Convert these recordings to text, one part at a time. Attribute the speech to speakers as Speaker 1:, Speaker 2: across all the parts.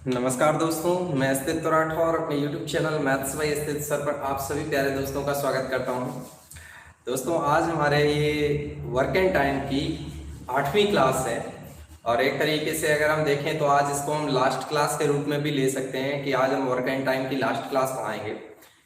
Speaker 1: नमस्कार दोस्तों, मैं अस्तित्व राठौर अपने YouTube चैनल मैथ्स बाय अस्तित्व सर पर आप सभी प्यारे दोस्तों का स्वागत करता हूं। दोस्तों, आज हमारे ये वर्क एंड टाइम की 8वीं क्लास है और एक तरीके से अगर हम देखें तो आज इसको हम लास्ट क्लास के रूप में भी ले सकते हैं कि आज हम वर्क एंड टाइम की लास्ट क्लास पढ़ाएंगे।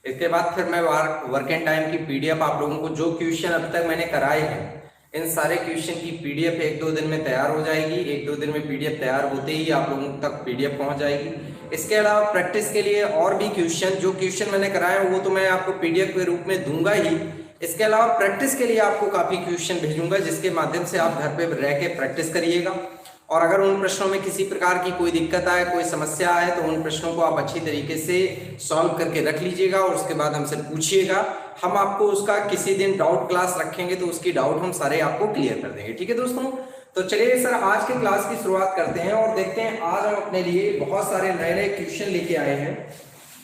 Speaker 1: इसके बाद फिर मैं वर्क एंड टाइम की PDF आप लोगों को जो क्वेश्चन अब तक मैंने कराए हैं इन सारे क्वेश्चन की PDF 1-2 दिन में तैयार हो जाएगी। 1-2 दिन में PDF तैयार होते ही आप लोगों तक PDF पहुंच जाएगी। इसके अलावा प्रैक्टिस के लिए और भी जो क्वेश्चन मैंने कराए हैं वो तो मैं आपको PDF के रूप में दूंगा ही। इसके अलावा प्रैक्टिस के लिए आपको काफी क्वेश्चन भेजूंगा जिसके माध्यम से आप घर पे रह के प्रैक्टिस करिएगा। और अगर उन प्रश्नों में किसी प्रकार की कोई दिक्कत आए, कोई समस्या आए तो उन प्रश्नों को आप अच्छी तरीके से सॉल्व करके रख लीजिएगा और उसके बाद हमसे पूछिएगा। हम आपको उसका किसी दिन डाउट क्लास रखेंगे तो उसकी डाउट हम सारे आपको क्लियर कर देंगे। ठीक है दोस्तों, तो चलिए सर आज के क्लास की शुरुआत करते हैं और देखते हैं आज हम अपने लिए बहुत सारे नए नए क्वेश्चन लेके आए हैं।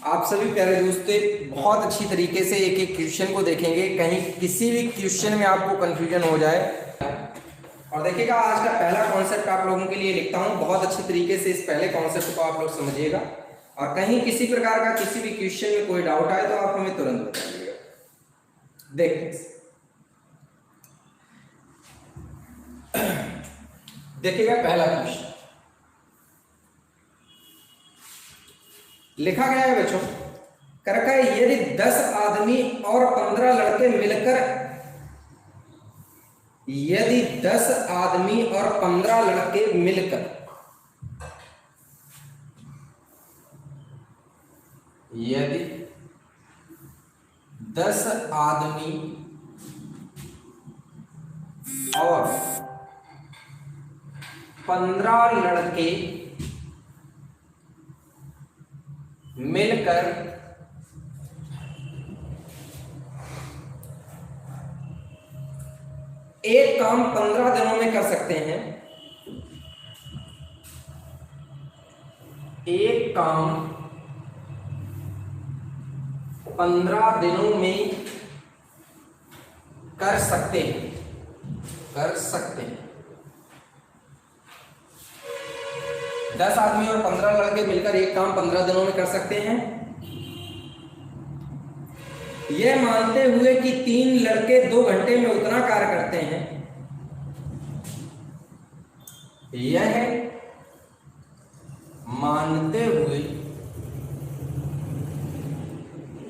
Speaker 1: आप सभी प्यारे दोस्तों बहुत अच्छी तरीके से एक एक क्वेश्चन को देखेंगे, कहीं किसी भी क्वेश्चन में आपको कंफ्यूजन हो जाए। और देखिएगा आज का पहला कॉन्सेप्ट आप लोगों के लिए लिखता हूं, बहुत अच्छी तरीके से इस पहले कॉन्सेप्ट को आप लोग समझिएगा और कहीं किसी प्रकार का किसी भी क्वेश्चन में कोई डाउट आए तो आप हमें तुरंत बताइएगा। देखिएगा पहला क्वेश्चन लिखा गया है बच्चों, कर रखा है यदि 10 आदमी और 15 लड़के मिलकर, यदि 10 आदमी और 15 लड़के मिलकर, यदि 10 आदमी और 15 लड़के मिलकर एक काम 15 दिनों में कर सकते हैं, एक काम 15 दिनों में कर सकते हैं, कर सकते हैं। 10 आदमी और 15 लड़के मिलकर एक काम 15 दिनों में कर सकते हैं, यह मानते हुए कि 3 लड़के 2 घंटे में उतना कार्य करते हैं, यह मानते हुए,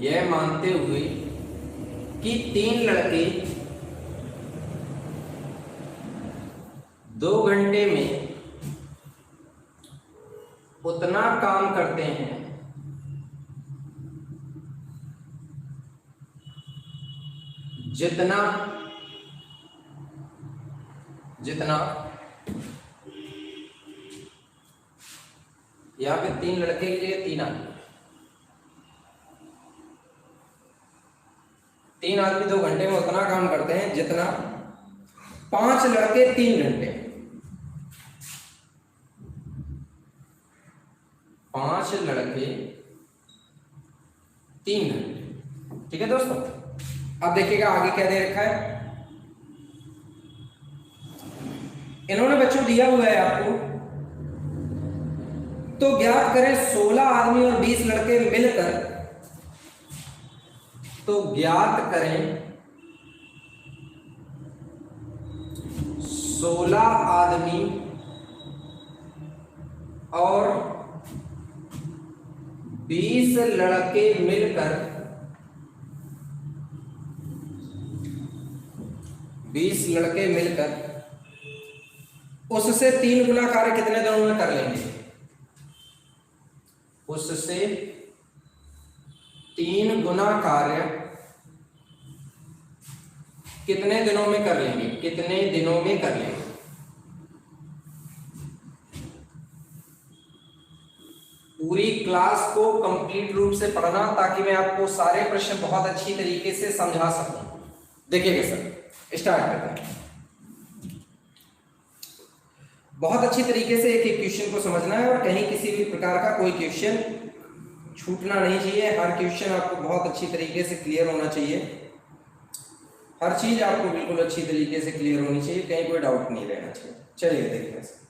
Speaker 1: यह मानते हुए कि 3 लड़के 2 घंटे में उतना काम करते हैं जितना जितना या फिर 3 लड़के के लिए 3 आदमी, 3 आदमी 2 घंटे में उतना काम करते हैं जितना 5 लड़के 3 घंटे, 5 लड़के 3 घंटे। ठीक है दोस्तों, अब देखिएगा आगे क्या दे रखा है। इन्होंने बच्चों दिया हुआ है आपको, तो ज्ञात करें 16 आदमी और 20 लड़के मिलकर, तो ज्ञात करें 16 आदमी और 20 लड़के मिलकर 20 लड़के मिलकर उससे 3 गुना कार्य कितने दिनों में कर लेंगे, उससे 3 गुना कार्य कितने दिनों में कर लेंगे, कितने दिनों में कर लेंगे। पूरी क्लास को कंप्लीट रूप से पढ़ना ताकि मैं आपको सारे प्रश्न बहुत अच्छी तरीके से समझा सकूं। देखिएगा सर, स्टार्ट करते हैं। बहुत अच्छी तरीके से एक एक क्वेश्चन को समझना है और कहीं किसी भी प्रकार का कोई क्वेश्चन छूटना नहीं चाहिए। हर क्वेश्चन आपको बहुत अच्छी तरीके से क्लियर होना चाहिए, हर चीज आपको बिल्कुल अच्छी तरीके से क्लियर होनी चाहिए, कहीं कोई डाउट नहीं रहना चाहिए। चलिए देखते हैं।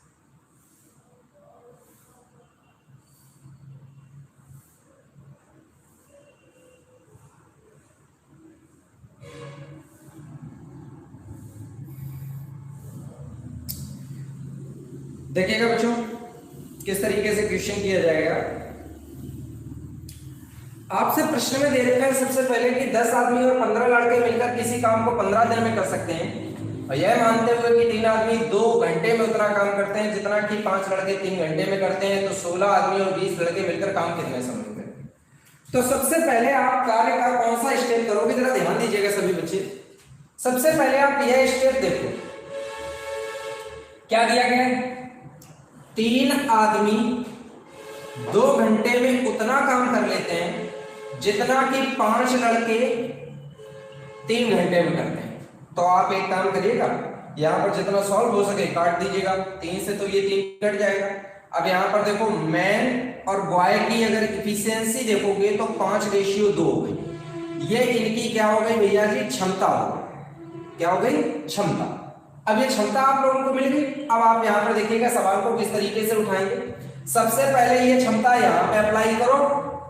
Speaker 1: देखिएगा बच्चों किस तरीके से क्वेश्चन किया जाएगा। आपसे प्रश्न में दे रखा है सबसे पहले कि 10 आदमी और 15 लड़के मिलकर किसी काम को 15 दिन में कर सकते हैं, और यह मानते हुए कि 3 आदमी 2 घंटे में उतना काम करते हैं जितना कि 5 लड़के 3 घंटे में करते हैं, तो 16 आदमी और 20 लड़के मिलकर काम कितने समय में करेंगे। तो सबसे पहले आप कार्य का कौन सा स्टेप करोगे, जरा ध्यान दीजिएगा सभी बच्चे। सबसे पहले आप यह स्टेप देखो, क्या दिया गया है, 3 आदमी 2 घंटे में उतना काम कर लेते हैं जितना कि 5 लड़के 3 घंटे में करते हैं। तो आप एक काम करिएगा, यहां पर जितना सॉल्व हो सके काट दीजिएगा, 3 से तो ये 3 कट जाएगा। अब यहां पर देखो मैन और बॉय की अगर इफिशियंसी देखोगे तो 5:2 हो गई। ये इनकी क्या हो गई भैया जी, क्षमता हो गई। क्या हो गई, क्षमता। अब ये क्षमता आप लोगों को मिल गई। अब आप यहां पर देखिएगा सवाल को किस तरीके से उठाएंगे। सबसे पहले ये क्षमता यहां पे अप्लाई करो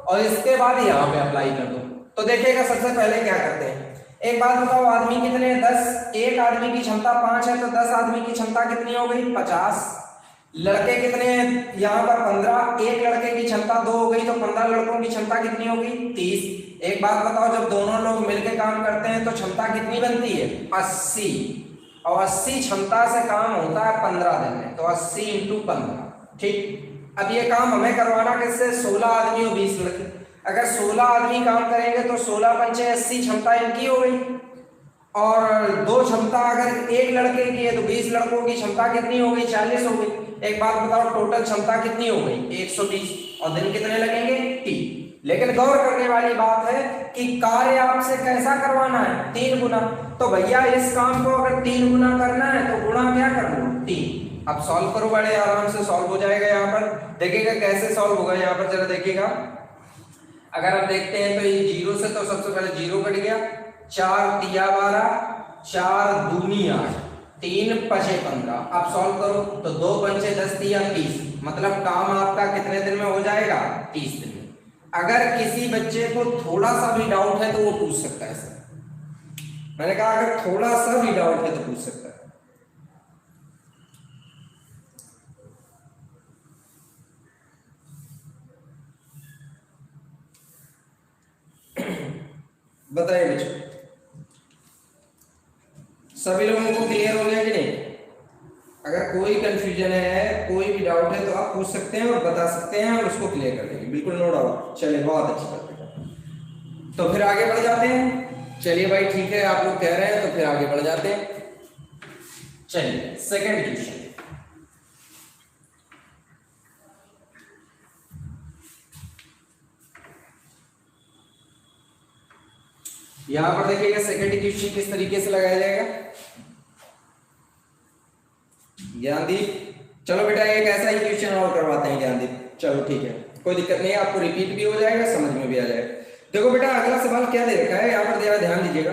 Speaker 1: और इसके बाद यहां पे अप्लाई कर दो। तो देखिएगा सबसे पहले क्या करते हैं, एक बात बताओ, आदमी कितने हैं, 10। एक आदमी की क्षमता 5 है तो 10 आदमी की क्षमता कितनी हो गई, 50। लड़के कितने हैं, यहाँ पर 15। एक लड़के की क्षमता 2 हो गई तो 15 लड़कों की क्षमता कितनी हो गई, 30। एक बात बताओ, जब दोनों लोग मिलकर काम करते हैं तो क्षमता कितनी बनती है, 80। और 80 क्षमता से काम होता है 15 दिन में, तो 80 × 15। ठीक। अब ये काम हमें करवाना किससे, 16 आदमी और 20 लड़के। अगर 16 आदमी काम करेंगे तो 16 पंचे 80 क्षमता इनकी हो गई, और 2 क्षमता अगर एक लड़के की है तो 20 लड़कों की क्षमता कितनी हो गई, 40 हो गई। एक बात बताओ, टोटल क्षमता कितनी हो गई, 120। और दिन कितने लगेंगे, 3। लेकिन गौर करने वाली बात है कि कार्य आपसे कैसा करवाना है, 3 गुना। तो भैया इस काम को अगर 3 गुना करना है तो गुणा क्या कर लो, 3। अब सॉल्व करो, बड़े आराम से सॉल्व हो जाएगा। यहाँ पर देखिएगा कैसे सॉल्व होगा, यहाँ पर जरा देखिएगा। अगर आप देखते हैं तो ये 0 से तो सबसे पहले 0 कट गया, 4 तिया 12, 4 दूनी 8, 3 पचे 15। आप सॉल्व करो तो 2 पंचे 10 तिया 30, मतलब काम आपका कितने दिन में हो जाएगा, 30 दिन में। अगर किसी बच्चे को थोड़ा सा भी डाउट है तो वो पूछ सकता है सर। मैंने कहा अगर थोड़ा सा भी डाउट है तो पूछ सकता है। बताइए बच्चों, सभी लोगों को क्लियर हो गया कि नहीं। अगर कोई कंफ्यूजन है, कोई भी डाउट है तो आप पूछ सकते हैं और बता सकते हैं, और उसको क्लियर कर देंगे, बिल्कुल नो डाउट। चलिए बहुत अच्छी बात है, तो फिर आगे बढ़ जाते हैं। चलिए भाई ठीक है, आप लोग कह रहे हैं तो फिर आगे बढ़ जाते हैं। चलिए सेकंड क्वेश्चन, यहां पर देखिएगा सेकंड क्वेश्चन किस तरीके से लगाया जाएगा। ज्ञानदीप, चलो बेटा एक ऐसा ही क्वेश्चन और करवाते हैं ज्ञानदीप। चलो ठीक है, कोई दिक्कत नहीं है, आपको रिपीट भी हो जाएगा, समझ में भी आ जाएगा। देखो बेटा अगला सवाल क्या दे रखा है, यहाँ पर जरा ध्यान दीजिएगा।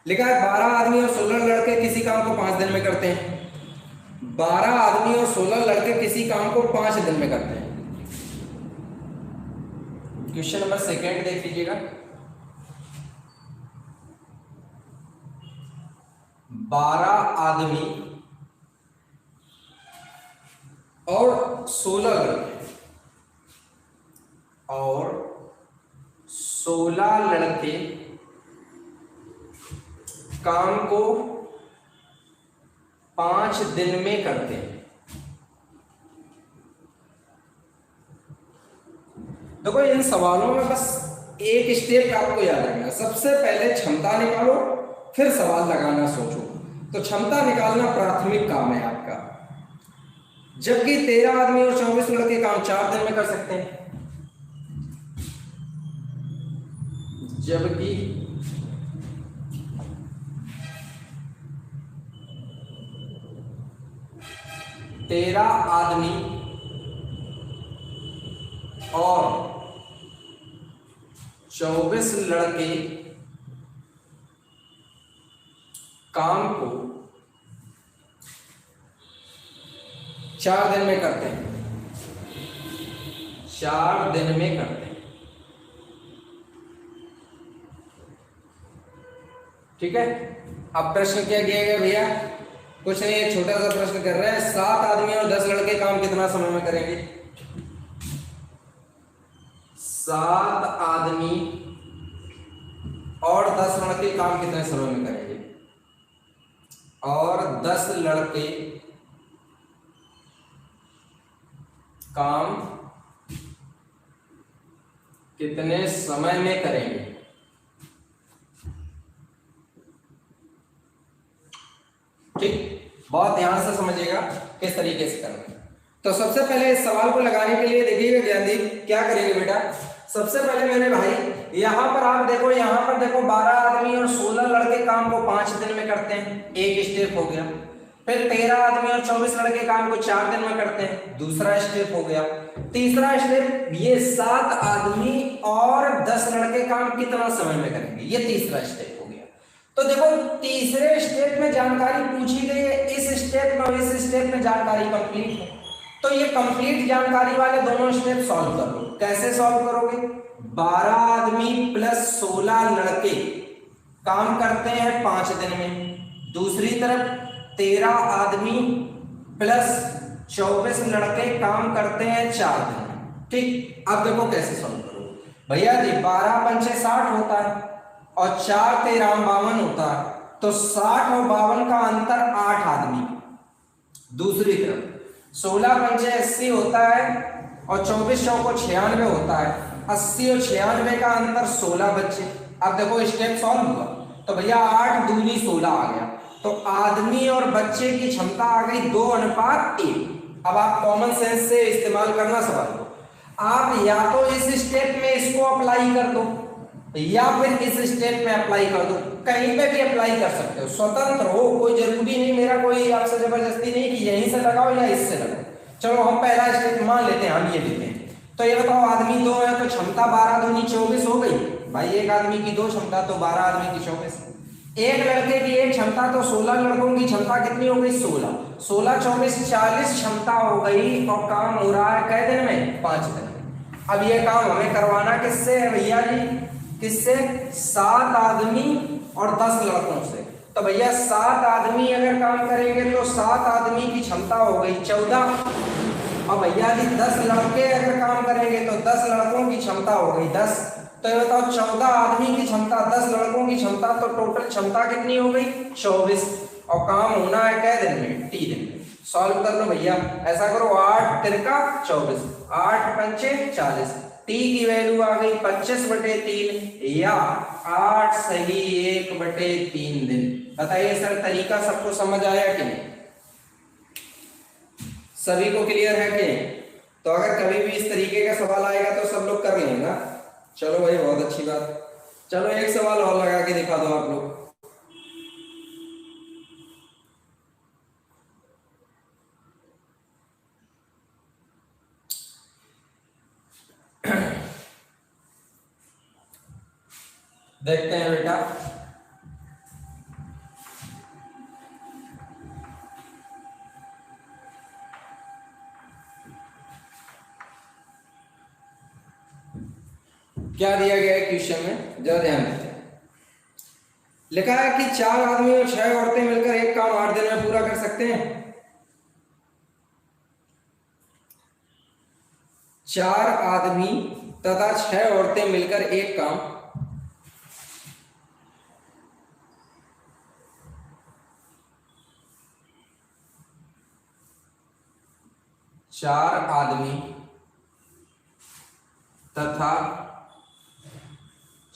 Speaker 1: लिखा है 12 आदमी और 16 लड़के किसी काम को 5 दिन में करते हैं। 12 आदमी और 16 लड़के किसी काम को 5 दिन में करते हैं। क्वेश्चन नंबर सेकंड देख लीजिएगा। 12 आदमी और 16 लड़के, और 16 लड़के काम को 5 दिन में करते हैं। देखो इन सवालों में बस एक स्टेप आपको याद रखना, सबसे पहले क्षमता निकालो फिर सवाल लगाना सोचो। तो क्षमता निकालना प्राथमिक काम है आपका, जबकि 13 आदमी और 24 लड़के काम 4 दिन में कर सकते हैं। जबकि 13 आदमी और 24 लड़के काम को 4 दिन में करते हैं। 4 दिन में करते हैं, ठीक है। अब प्रश्न क्या किया गया भैया, कुछ नहीं, एक छोटा सा प्रश्न कर रहे हैं, 7 आदमी और 10 लड़के काम कितना समय में करेंगे? 7 आदमी और 10 लड़के काम कितने समय में करेंगे? और 10 लड़के काम कितने समय में करेंगे? ठीक, बहुत ध्यान से समझिएगा किस तरीके से करना है। तो सबसे पहले इस सवाल को लगाने के लिए देखिएगा ज्ञानदीप क्या करेंगे बेटा। सबसे पहले मैंने भाई यहाँ पर आप देखो, यहाँ पर देखो 12 आदमी और 16 लड़के काम को 5 दिन में करते हैं, एक स्टेप हो गया। फिर 13 आदमी और 24 लड़के काम को 4 दिन में करते हैं, दूसरा स्टेप हो गया। तीसरा स्टेप, ये 7 आदमी और 10 लड़के काम कितना समय में करेंगे, ये तीसरा स्टेप हो गया। तो देखो तीसरे स्टेप में जानकारी पूछी गई है, इस स्टेप में और इस स्टेप में जानकारी कंप्लीट है, तो ये कंप्लीट जानकारी वाले दोनों स्टेप सॉल्व कर लो। कैसे सॉल्व करोगे? 12 आदमी प्लस 16 लड़के काम करते हैं 5 दिन में, दूसरी तरफ 13 आदमी प्लस 24 लड़के काम करते हैं 4 दिन में। ठीक, अब देखो कैसे सॉल्व करोगे भैया जी। 12 पंचे 60 होता है और 4 13 52 होता है, तो 60 और 52 का अंतर 8 आदमी। दूसरी तरफ 16 पंचे 80 होता है और 24 चौको 96 होता है, 80 और 96 का अंतर 16 बच्चे। अब देखो स्टेप सॉल्व हुआ, तो भैया 8 दूनी 16 आ गया, तो आदमी और बच्चे की क्षमता आ गई 2:1। अब आप कॉमन सेंस से इस्तेमाल करना सवाल को, आप या तो इस स्टेप में इसको अप्लाई कर दो या फिर इस स्टेप में अप्लाई कर दो, कहीं पे भी अप्लाई कर सकते हो, स्वतंत्र हो, कोई जरूरी नहीं, मेरा कोई आपसे जबरदस्ती नहीं कि यहीं से लगाओ या इससे लगाओ। चलो हम पहला स्टेप मान लेते हैं, हम ये लेते हैं। तो ये बताओ आदमी 2 है तो क्षमता 12 दूनी 24 हो गई भाई, एक आदमी की 2 क्षमता तो 12 आदमी की 24। एक लड़के की एक क्षमता तो 16 लड़कों की क्षमता कितनी हो गई? 16 16 24 40 क्षमता हो गई, और काम हो रहा है कै दिन में? 5 दिन में। अब ये काम हमें करवाना किससे है भैया जी? किससे? 7 आदमी और 10 लड़कों से। तो भैया 7 आदमी अगर काम करेंगे तो 7 आदमी की क्षमता हो गई 14, और भैया जी 10 लड़के अगर काम करेंगे तो 10 लड़कों की क्षमता हो गई 10। तो ये बताओ 14 आदमी की क्षमता 10 लड़कों की क्षमता, तो टोटल क्षमता कितनी हो गई? 24, और काम होना है कै दिन में? 3 दिन में। सॉल्व कर लो भैया, ऐसा करो 8 तिरका 24, 8 पंचे 40, टी की वैल्यू आ गई 25/3 या 8 सही 1/3 दिन। बताइए सर तरीका सबको समझ आया कि नहीं? सभी को क्लियर है कि नहीं? तो अगर कभी भी इस तरीके का सवाल आएगा तो सब लोग कर लेंगे ना। चलो भाई बहुत अच्छी बात। चलो एक सवाल और लगा के दिखा दो आप लोग। देखते हैं बेटा। क्या दिया गया है क्वेश्चन में, जरा ध्यान देते हैं। लिखा है कि 4 आदमी और 6 औरतें मिलकर एक काम 8 दिन में पूरा कर सकते हैं। 4 आदमी तथा 6 औरतें मिलकर एक काम 4 आदमी तथा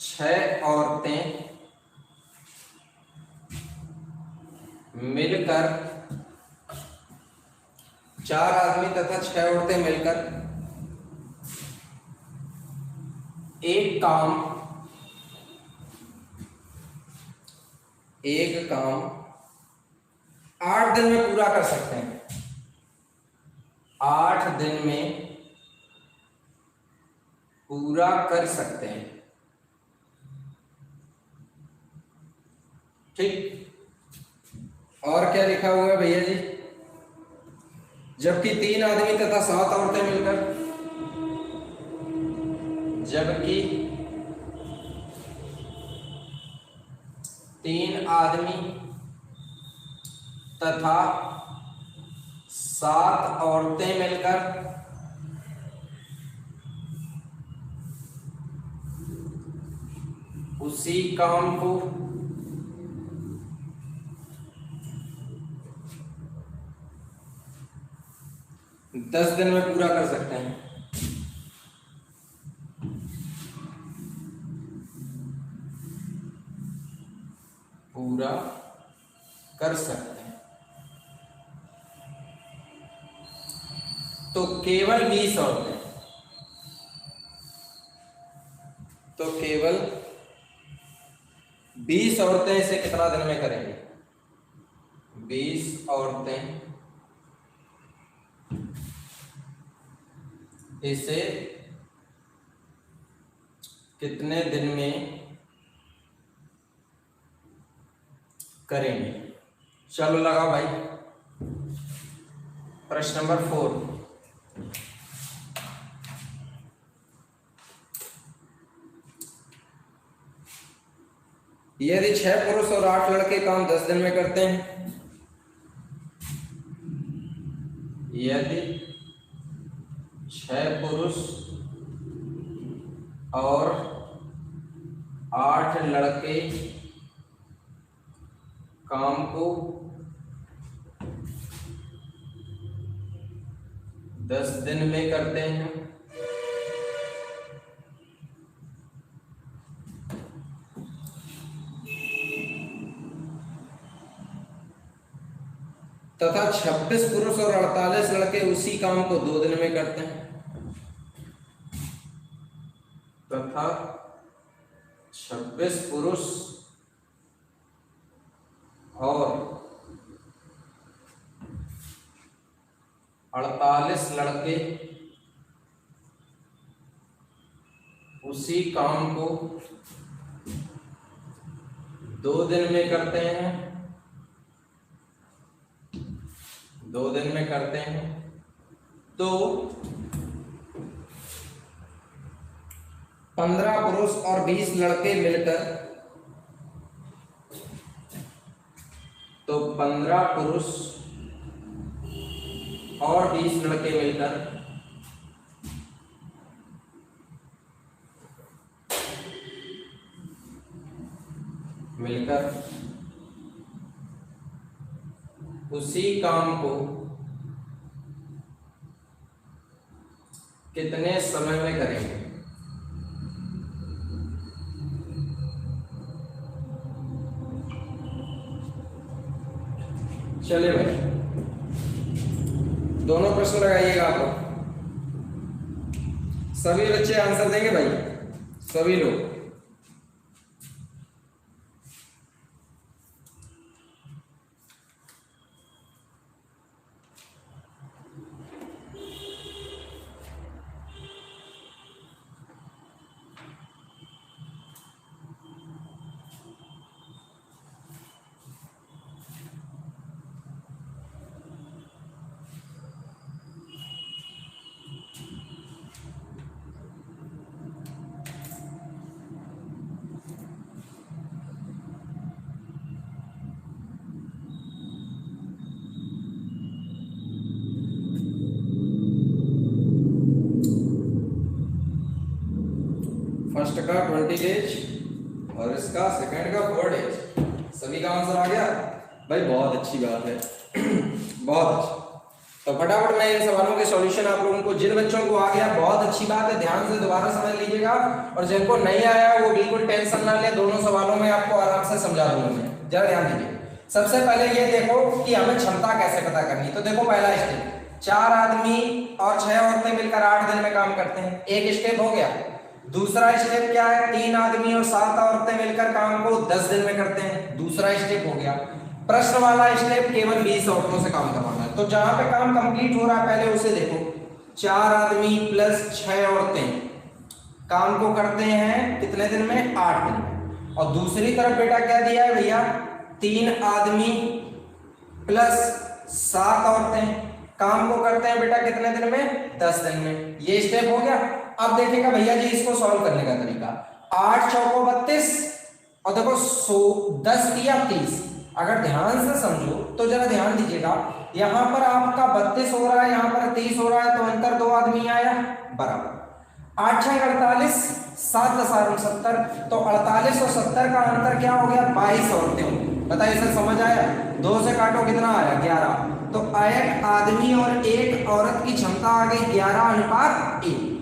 Speaker 1: 6 औरतें मिलकर 4 आदमी तथा 6 औरतें मिलकर एक काम 8 दिन में पूरा कर सकते हैं। 8 दिन में पूरा कर सकते हैं। ठीक, और क्या लिखा हुआ है भैया जी? जबकि 3 आदमी तथा 7 औरतें मिलकर, जबकि 3 आदमी तथा 7 औरतें मिलकर उसी काम को 10 दिन में पूरा कर सकते हैं। पूरा कर सकते हैं। तो केवल 20 औरतें, तो केवल 20 औरतें इसे कितना दिन में करेंगे? 20 औरतें इसे कितने दिन में करेंगे? चलो लगाओ भाई। प्रश्न नंबर 4, यदि 6 पुरुष और 8 लड़के काम 10 दिन में करते हैं, यदि 6 पुरुष और 8 लड़के काम को 10 दिन में करते हैं, तथा 26 पुरुष और 48 लड़के उसी काम को 2 दिन में करते हैं, तथा 26 पुरुष और 48 लड़के उसी काम को 2 दिन में करते हैं, 2 दिन में करते हैं, तो 15 पुरुष और 20 लड़के मिलकर, तो 15 पुरुष और 20 लड़के मिलकर उसी काम को कितने समय में करेंगे? चलिए भाई, दोनों प्रश्न लगाइएगा आप लोग। सभी बच्चे आंसर देंगे भाई, सभी लोग। फर्स्ट का 20 डेज और इसका सेकंड का 4 डेज। सभी का आंसर आ गया भाई, बहुत अच्छी बात है। बहुत अच्छी। तो फटाफट मैं इन सवालों के सॉल्यूशन आप लोगों को, जिन बच्चों को आ गया बहुत अच्छी बात है, ध्यान से दोबारा समझ लीजिएगा, और जिनको नहीं आया वो बिल्कुल टेंशन ना ले, दोनों सवालों में आपको आराम से समझा दूंगा मैं। जरा ध्यान दीजिए। सबसे पहले ये देखो कि हमें क्षमता कैसे पता करनी। तो देखो पहला स्टेप, 4 आदमी और 6 औरतें मिलकर 8 दिन में काम करते हैं, एक स्टेप हो गया। दूसरा स्टेप क्या है, 3 आदमी और 7 औरतें मिलकर काम को 10 दिन में करते हैं, दूसरा स्टेप हो गया। प्रश्न वाला स्टेप केवल 20 औरतों से काम करवाना है। तो जहां पे काम कंप्लीट हो रहा है पहले उसे देखो, 4 आदमी प्लस 6 औरतें काम को करते हैं कितने दिन में? 8 दिन में। और दूसरी तरफ बेटा क्या दिया है भैया, 3 आदमी प्लस 7 औरतें काम को करते हैं बेटा कितने दिन में? 10 दिन में। ये स्टेप हो गया। अब देखिएगा भैया जी इसको सॉल्व करने का तरीका, 8 चौको 32 और देखो 10 किया 30,
Speaker 2: अगर ध्यान से समझो तो जरा ध्यान दीजिएगा, यहां पर आपका 32 हो रहा है, यहां पर 30 हो रहा है, तो अंतर 2 आदमी आया बराबर। 8 6 48, 7 10 69, तो 48 और 70 का अंतर क्या हो गया? 22 औरतें होंगी। बताइए सर, समझ आया? 2 से काटो कितना आया? 11। तो एक आदमी और एक औरत की क्षमता आ गई 11:1।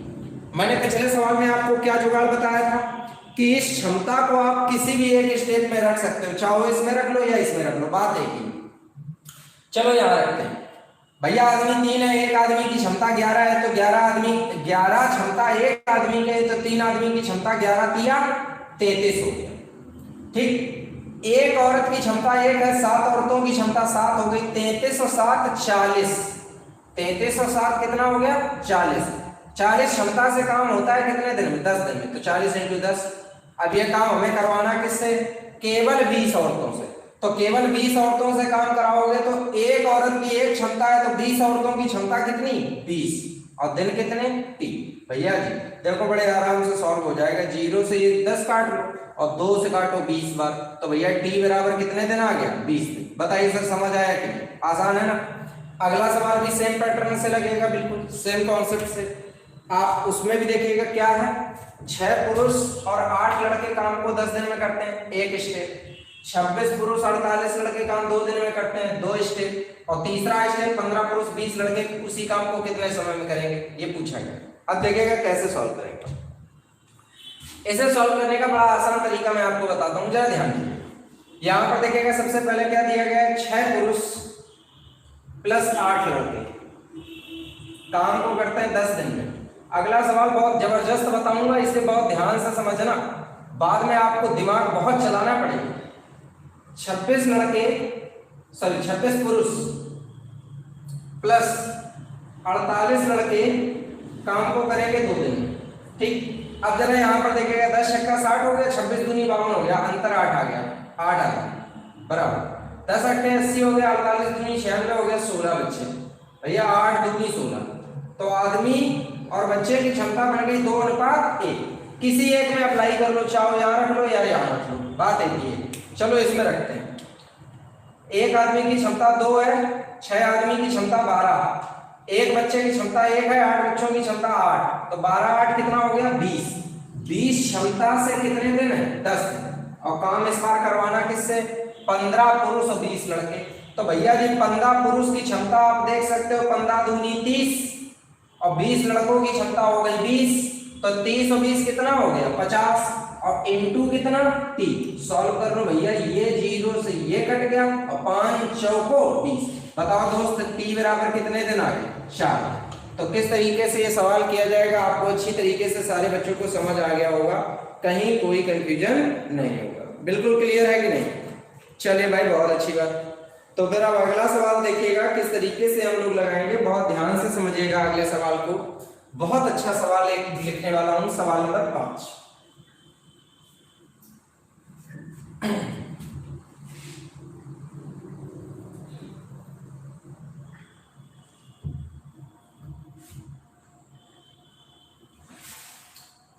Speaker 2: मैंने पिछले सवाल में आपको क्या जुगाड़ बताया था कि इस क्षमता को आप किसी भी एक स्टेप में रख सकते हो, चाहे इसमें रख लो या इसमें रख लो, बात एक ही। चलो यहां रखते हैं भैया, आदमी 3 है, एक आदमी की क्षमता 11 है, तो 11 क्षमता एक आदमी के, तो 3 आदमी की क्षमता 11 तिया 33 हो गया। ठीक, एक औरत की क्षमता 1 है, 7 औरतों की क्षमता 7 हो गई। 33 और 7 40, 33 और 7 कितना हो गया? 40। 40 क्षमता से काम होता है कितने दिन में? 10 दिन में। तो 40 × 10। अब ये काम हमें करवाना किससे? केवल 20 औरतों से। तो केवल 20 औरतों से काम कराओगे तो एक औरत की एक क्षमता है, तो 20 औरतों की क्षमता कितनी? 20। और दिन कितने? 3। भैया जी देखो, बड़े आराम से सॉल्व हो जाएगा। 0 से ये 10 काट लो और 2 से काटो 20 बार, तो भैया t बराबर कितने दिन आ गया? 20 दिन। बताइए सर, समझ आया कि? आसान है ना? अगला सवाल भी सेम पैटर्न से लगेगा, बिल्कुल सेम कॉन्सेप्ट से। आप उसमें भी देखिएगा क्या है। 6 पुरुष और 8 लड़के काम को 10 दिन में करते हैं, एक स्टेप। 26 पुरुष 48 लड़के काम 2 दिन में करते हैं, 2 स्टेप। और तीसरा स्टेप 15 पुरुष 20 लड़के उसी काम को कितने समय में करेंगे, ये पूछा गया। अब देखिएगा कैसे सॉल्व करेंगे। इसे सॉल्व करने का बड़ा आसान तरीका मैं आपको बताता हूं, जरा ध्यान दीजिए। यहां पर देखिएगा सबसे पहले क्या दिया गया है? 6 पुरुष प्लस 8 लड़के काम को करते हैं 10 दिन में। अगला सवाल बहुत जबरदस्त बताऊंगा, इसे बहुत ध्यान से समझना, बाद में आपको दिमाग बहुत चलाना पड़ेगा। 26 पुरुष प्लस 48 लड़के काम को करेंगे 2 दिन में। ठीक, अब जरा यहां पर देखिएगा 10 छक्का 60 हो गया, 26 दूनी 52 हो गया, अंतर 8 आ गया, 8 आ गया बराबर। 10 अट्ठे 80 हो गया, 48 दूनी 96 हो गया, 16 बच्चे। भैया 8 दूनी 16, तो आदमी और बच्चे की क्षमता बन गई 2:1। किसी एक में अप्लाई कर लो, चाहो यहां रख लो या यहां रख लो, बात एक ही है। चलो इसमें रखते हैं। एक आदमी की क्षमता 2 है, 6 आदमी की क्षमता 12, एक बच्चे की क्षमता 1 है, 8 बच्चों की क्षमता 8, तो 12 8 कितना हो गया? 20। 20 क्षमता से कितने दिन है? 10 दिन। और काम इस बार करवाना किससे? 15 पुरुष और 20 लड़के। तो भैया जी 15 पुरुष की क्षमता आप देख सकते हो, 15 दूनी 30 और 20 लड़कों की क्षमता हो गई 20, तो 30 और 20 कितना हो गया? 50। और इनटू कितना? 3। सॉल्व कर लो भैया, ये 0 से ये कट गया और 5 चौको 20। बताओ दोस्त, t बराबर कितने दिन आ गए? 4। तो किस तरीके से ये सवाल किया जाएगा आपको अच्छी तरीके से सारे बच्चों को समझ आ गया होगा, कहीं कोई कंफ्यूजन नहीं होगा। बिल्कुल क्लियर है कि नहीं? चलिए भाई, बहुत अच्छी बात। तो फिर अब अगला सवाल देखिएगा किस तरीके से हम लोग लगाएंगे, बहुत ध्यान से समझिएगा अगले सवाल को। बहुत अच्छा सवाल एक लिखने वाला हूं, सवाल नंबर 5।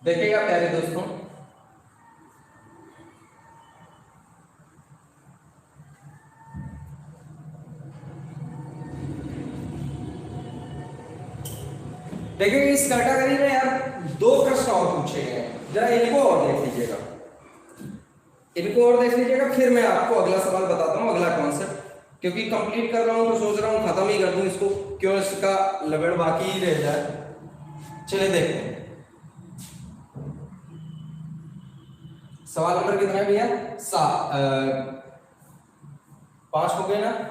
Speaker 2: देखिएगा प्यारे दोस्तों, देखिए इस कैटेगरी में यार 2 प्रश्न और पूछे गए हैं, जरा इनको और देख लीजिएगा, इनको और देख लीजिएगा, फिर मैं आपको अगला सवाल बताता हूं, अगला कॉन्सेप्ट। क्योंकि कंप्लीट कर रहा हूं तो सोच रहा हूं खत्म ही कर दूं इसको, क्यों इसका लबड़ बाकी ही रह जाए। चलिए देखते हैं सवाल नंबर कितना है भैया? 5 हो गए ना?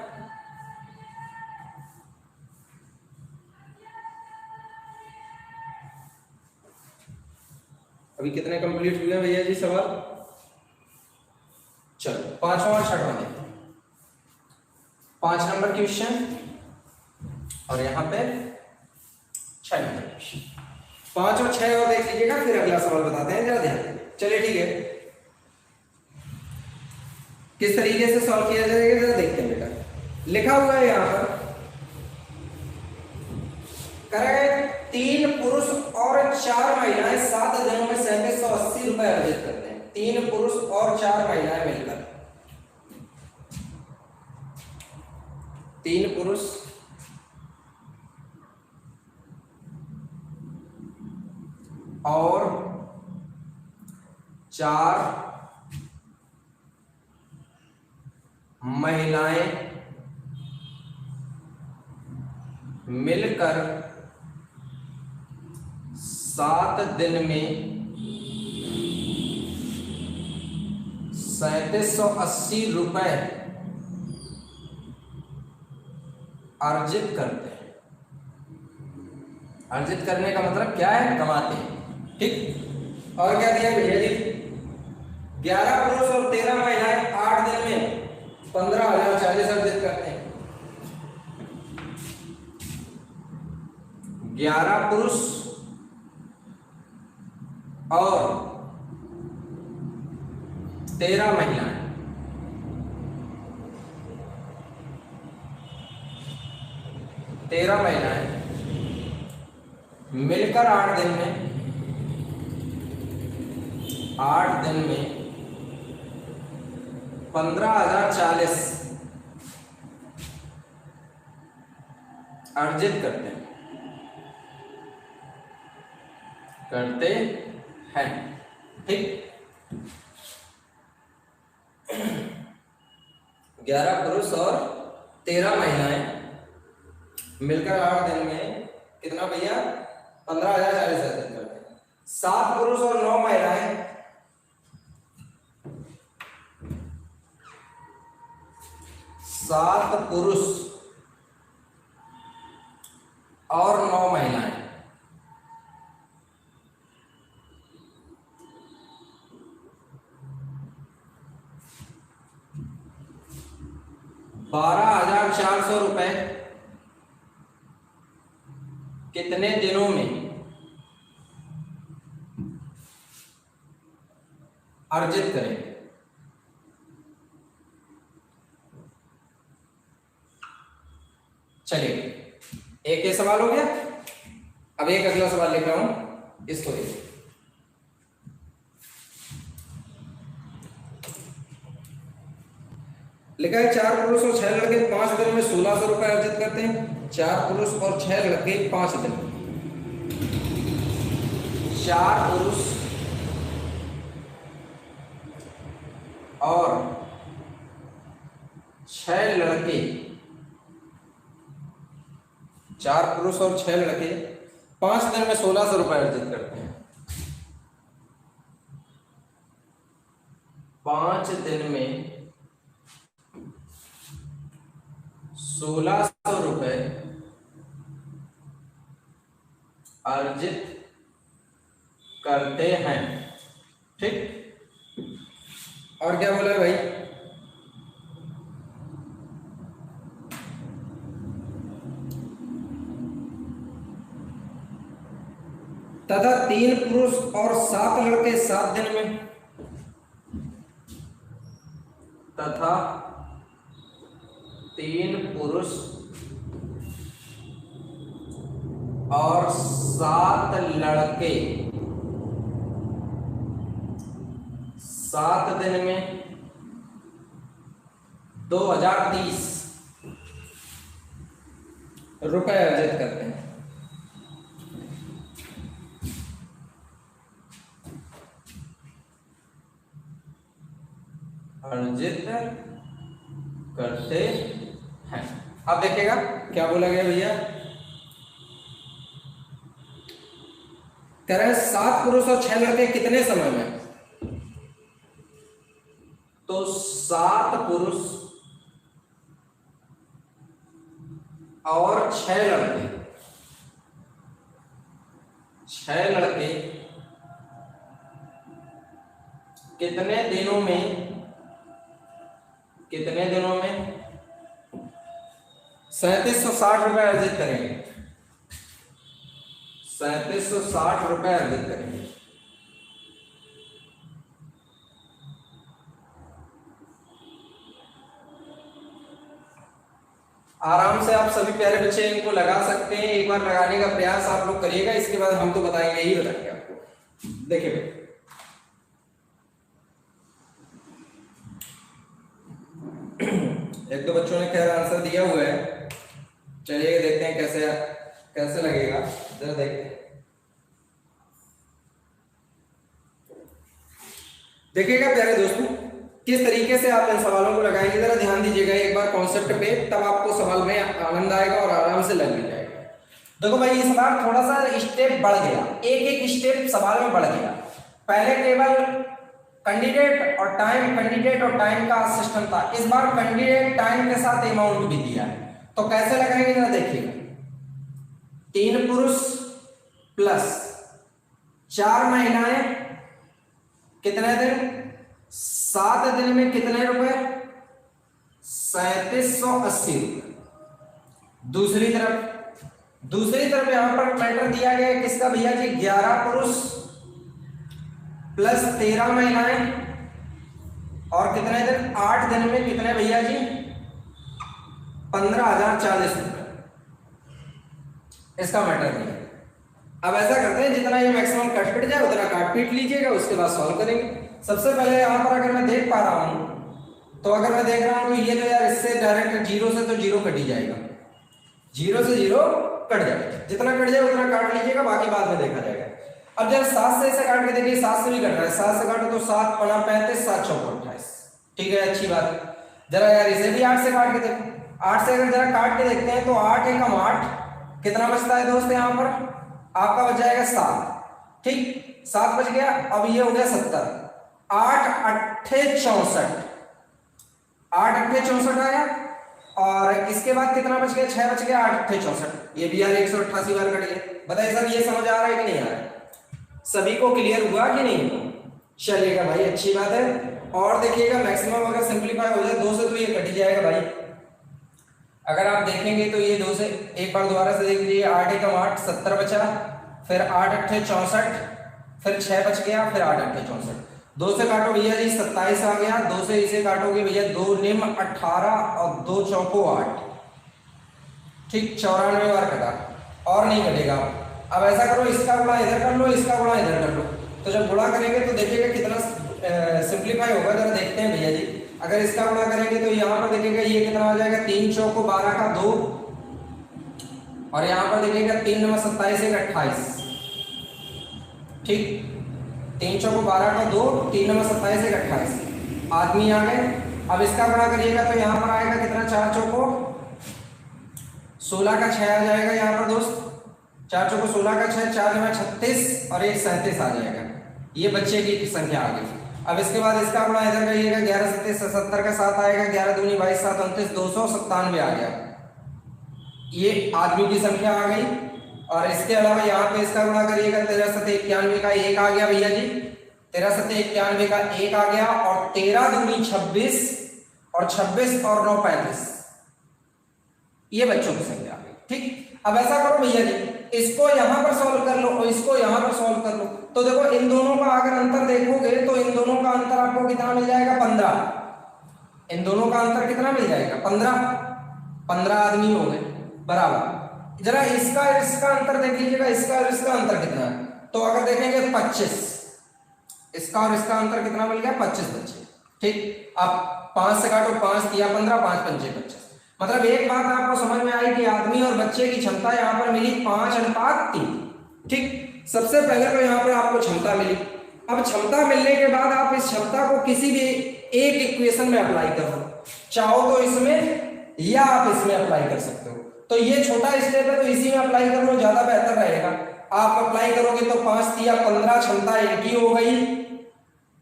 Speaker 2: अभी कितने कंप्लीट हुए भैया जी सवाल? चलो 5वां और 6वां देखते हैं। 5 नंबर क्वेश्चन और यहाँ पे 6 नंबर क्वेश्चन। 5 और 6 और देख लीजिएगा, फिर अगला सवाल बताते हैं, जरा ध्यान। चलिए ठीक है, किस तरीके से सॉल्व किया जाएगा जरा देखते हैं बेटा। लिखा हुआ है यहाँ पर, करें 3 पुरुष और 4 महिलाएं 7 दिनों में 3780 रुपए अर्जित करते हैं। 3 पुरुष और 4 महिलाएं मिलकर
Speaker 1: 3 पुरुष और 4 महिलाएं मिलकर 7 दिन में 3780 रुपए अर्जित करते हैं। अर्जित करने का मतलब क्या है? कमाते हैं। ठीक। और क्या दिया भैया जी? 11 पुरुष और 13 महिलाएं 8 दिन में 15,040 अर्जित करते हैं। 11 पुरुष और 13 महिलाएं मिलकर 8 दिन में 15,040 अर्जित करते हैं। ठीक। 11 पुरुष और 13 महिलाएं मिलकर 8 दिन में कितना भैया? 15,040 अर्जित करते हैं। 7 पुरुष और 9 महिलाएं 7 पुरुष और 9 महिलाएं ₹12,400 कितने दिनों में अर्जित करेंगे? चलिए, एक ये सवाल हो गया। अब एक अगला सवाल लिख रहा हूं, इसको देखिए। लिखा है 4 पुरुष और 6 लड़के 5 दिन में 1,600 रुपए अर्जित करते हैं। 4 पुरुष और 6 लड़के 5 दिन। 4 पुरुष और 6 लड़के 4 पुरुष और 6 लड़के 5 दिन में 1,600 रुपए अर्जित करते हैं। 5 दिन में 1,600 रुपए अर्जित करते हैं। ठीक। और क्या बोला भाई? तथा 3 पुरुष और 7 लड़के 7 दिन में तथा 3 पुरुष और 7 लड़के 7 दिन में 2,030 रुपए अर्जित करते हैं। अर्जित करते हैं। अब देखिएगा क्या बोला गया भैया। कह रहे हैं 7 पुरुष और 6 लड़के कितने समय में? तो 7 पुरुष और 6 लड़के 6 लड़के कितने दिनों में 3760 रुपए अर्जित करेंगे। 3760 रुपए अर्जित करेंगे। आराम से आप सभी प्यारे बच्चे इनको लगा सकते हैं। एक बार लगाने का प्रयास आप लोग करिएगा, इसके बाद हम तो बताएंगे ही बताएंगे आपको। देखिए एक दो बच्चों ने खैर आंसर दिया हुआ है, चलिए देखते हैं कैसे कैसे लगेगा, जरा देखते हैं। देखिएगा प्यारे दोस्तों किस तरीके से आप इन सवालों को लगाएंगे, जरा ध्यान दीजिएगा एक बार कॉन्सेप्ट पे, तब आपको सवाल में आनंद आएगा और आराम से लग भी जाएगा। देखो भाई इस बार थोड़ा सा स्टेप बढ़ गया, एक एक स्टेप सवाल में बढ़ गया। पहले केवल कैंडिडेट और टाइम का सिस्टम था, इस बार कैंडिडेट टाइम के साथ अमाउंट भी दिया है। तो कैसे लगाएंगे जरा देखिएगा, 3 पुरुष प्लस 4 महिलाएं, कितने दिन, 7 दिन में कितने रुपए, 3780 रुपए। दूसरी तरफ यहां पर मैटर दिया गया किसका भैया जी, 11 पुरुष प्लस 13 महिलाएं और कितने दिन, 8 दिन में कितने भैया जी, 15,040 रुपए। इसका मैटर दिया। अब ऐसा करते हैं जितना ये मैक्सिमम कट पिट जाए उतना काट पीट लीजिएगा, उसके बाद सॉल्व करेंगे। सबसे पहले यहां पर अगर मैं देख पा रहा हूं तो अगर मैं देख रहा हूं तो ये तो यार इससे डायरेक्ट 0 से तो 0 कट ही जाएगा, 0 से 0 कट जाएगा, जितना कट जाए उतना काट लीजिएगा, बाकी बाद में देखा जाएगा। अब जब 7 से इसे काट के देखिए, 7 से भी कट रहा है, 7 से काटो तो 7 पना 35, 7 चौको 28, ठीक है अच्छी बात है। जरा यार इसे भी 8 से काट के देखो, 8 से अगर जरा काट के देखते हैं तो 8 एकम 8, कितना बचता है दोस्त यहाँ पर आपका बच जाएगा 7, ठीक 7 बच गया। अब ये हो गया 70, 8 अट्ठे 64, 8 अट्ठे 64 आया और इसके बाद कितना बच गया, 6 बच गया, 8 अट्ठे 64, ये भी यार 188 बार कट गया। बताइए सर ये समझ आ रहा है कि नहीं आ रहा है, सभी को क्लियर हुआ कि नहीं हुआ? चलिएगा भाई अच्छी बात है। और देखिएगा मैक्सिमम अगर सिंपलीफाई हो जाए 2 से तो ये कट ही जाएगा भाई। अगर आप देखेंगे तो ये 2 से, एक बार दोबारा से देख लीजिए, 8 एकम 8, 70 बचा, फिर 8 अट्ठे 64, फिर 6 बच गया, फिर 8 अट्ठे 64, 2 से काटो भैया जी 27 आ गया, 2 से इसे काटोगे भैया 2 निम 18 और 2 चौको 8, ठीक 94 बार कटा और नहीं कटेगा। अब ऐसा करो इसका गुणा इधर कर लो, इसका गुणा इधर कर लो, तो जब गुणा करेंगे तो देखिएगा कितना सिंपलीफाई होगा, जरा देखते हैं भैया जी। अगर इसका गुणा करेंगे तो यहाँ पर देखिएगा ये कितना आ जाएगा, 3 चौको 12 का 2 और यहाँ पर देखिएगा 3 नंबर 27 एक 28, ठीक 3 चौको 12 का 2, 3 नंबर 27 एक 28 आदमी आ गए। अब इसका गुणा करिएगा तो यहाँ पर आएगा कितना, 4 चौको 16 का 6 आ जाएगा यहाँ पर दोस्त, 4 चौको 16 का 6, 4 में 36 और 1 37 आ जाएगा, ये बच्चे की संख्या आ गई। अब इसके बाद इसका गुणा इधर करिएगा, 11 37 70 का 7 आएगा, 11 दूनी 22 7 29 297 आ गया, ये आदमी की संख्या आ गई। और इसके अलावा यहाँ पे इसका गुणा करिएगा, 13 7 91 का 1 आ गया भैया जी, 13 7 91 का 1 आ गया और 13 दूनी 26 और 26 और 9 35, ये बच्चों की संख्या आ गई, ठीक। अब ऐसा करो भैया जी, इसको यहां पर सॉल्व कर लो और इसको यहां पर सॉल्व कर लो, तो देखो इन दोनों का अगर अंतर देखोगे तो इन दोनों का अंतर आपको कितना मिल जाएगा, 15, इन दोनों का अंतर कितना मिल जाएगा, 15 आदमी हो गए बराबर। जरा इसका अंतर देख लीजिएगा, इसका और इसका अंतर कितना है, तो अगर देखेंगे 25, इसका और इसका अंतर कितना मिल गया, 25 बच्चे, ठीक। अब 5 से काटो, 5 दिया 15, 5 पंचे 25, मतलब एक बात आपको समझ में आई कि आदमी और बच्चे की क्षमता यहाँ पर मिली 5:3, ठीक। सबसे पहले तो यहाँ पर आपको क्षमता मिली। अब क्षमता मिलने के बाद आप इस क्षमता को किसी भी एक इक्वेशन में अप्लाई करो, चाहो तो इसमें या आप इसमें अप्लाई कर सकते हो। तो ये छोटा स्टेप है तो इसी में अप्लाई कर लो, ज्यादा बेहतर रहेगा। आप अप्लाई करोगे तो 5 दिया 15 क्षमता इनकी हो गई,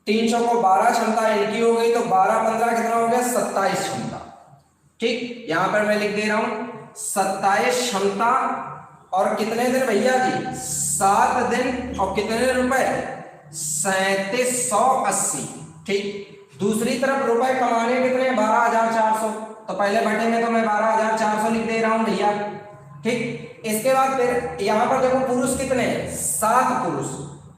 Speaker 1: 3 चौको 12 क्षमता इनकी हो गई, तो 12 15 कितना हो गया, 27 क्षमता, ठीक। यहां पर मैं लिख दे रहा हूं 27 क्षमता और कितने दिन भैया जी, 7 दिन और कितने रुपए, 3780, ठीक। दूसरी तरफ रुपए कमाने कितने, 12,400, तो पहले बटे में तो मैं 12,400 लिख दे रहा हूं भैया, ठीक। इसके बाद फिर यहां पर देखो पुरुष कितने, 7 पुरुष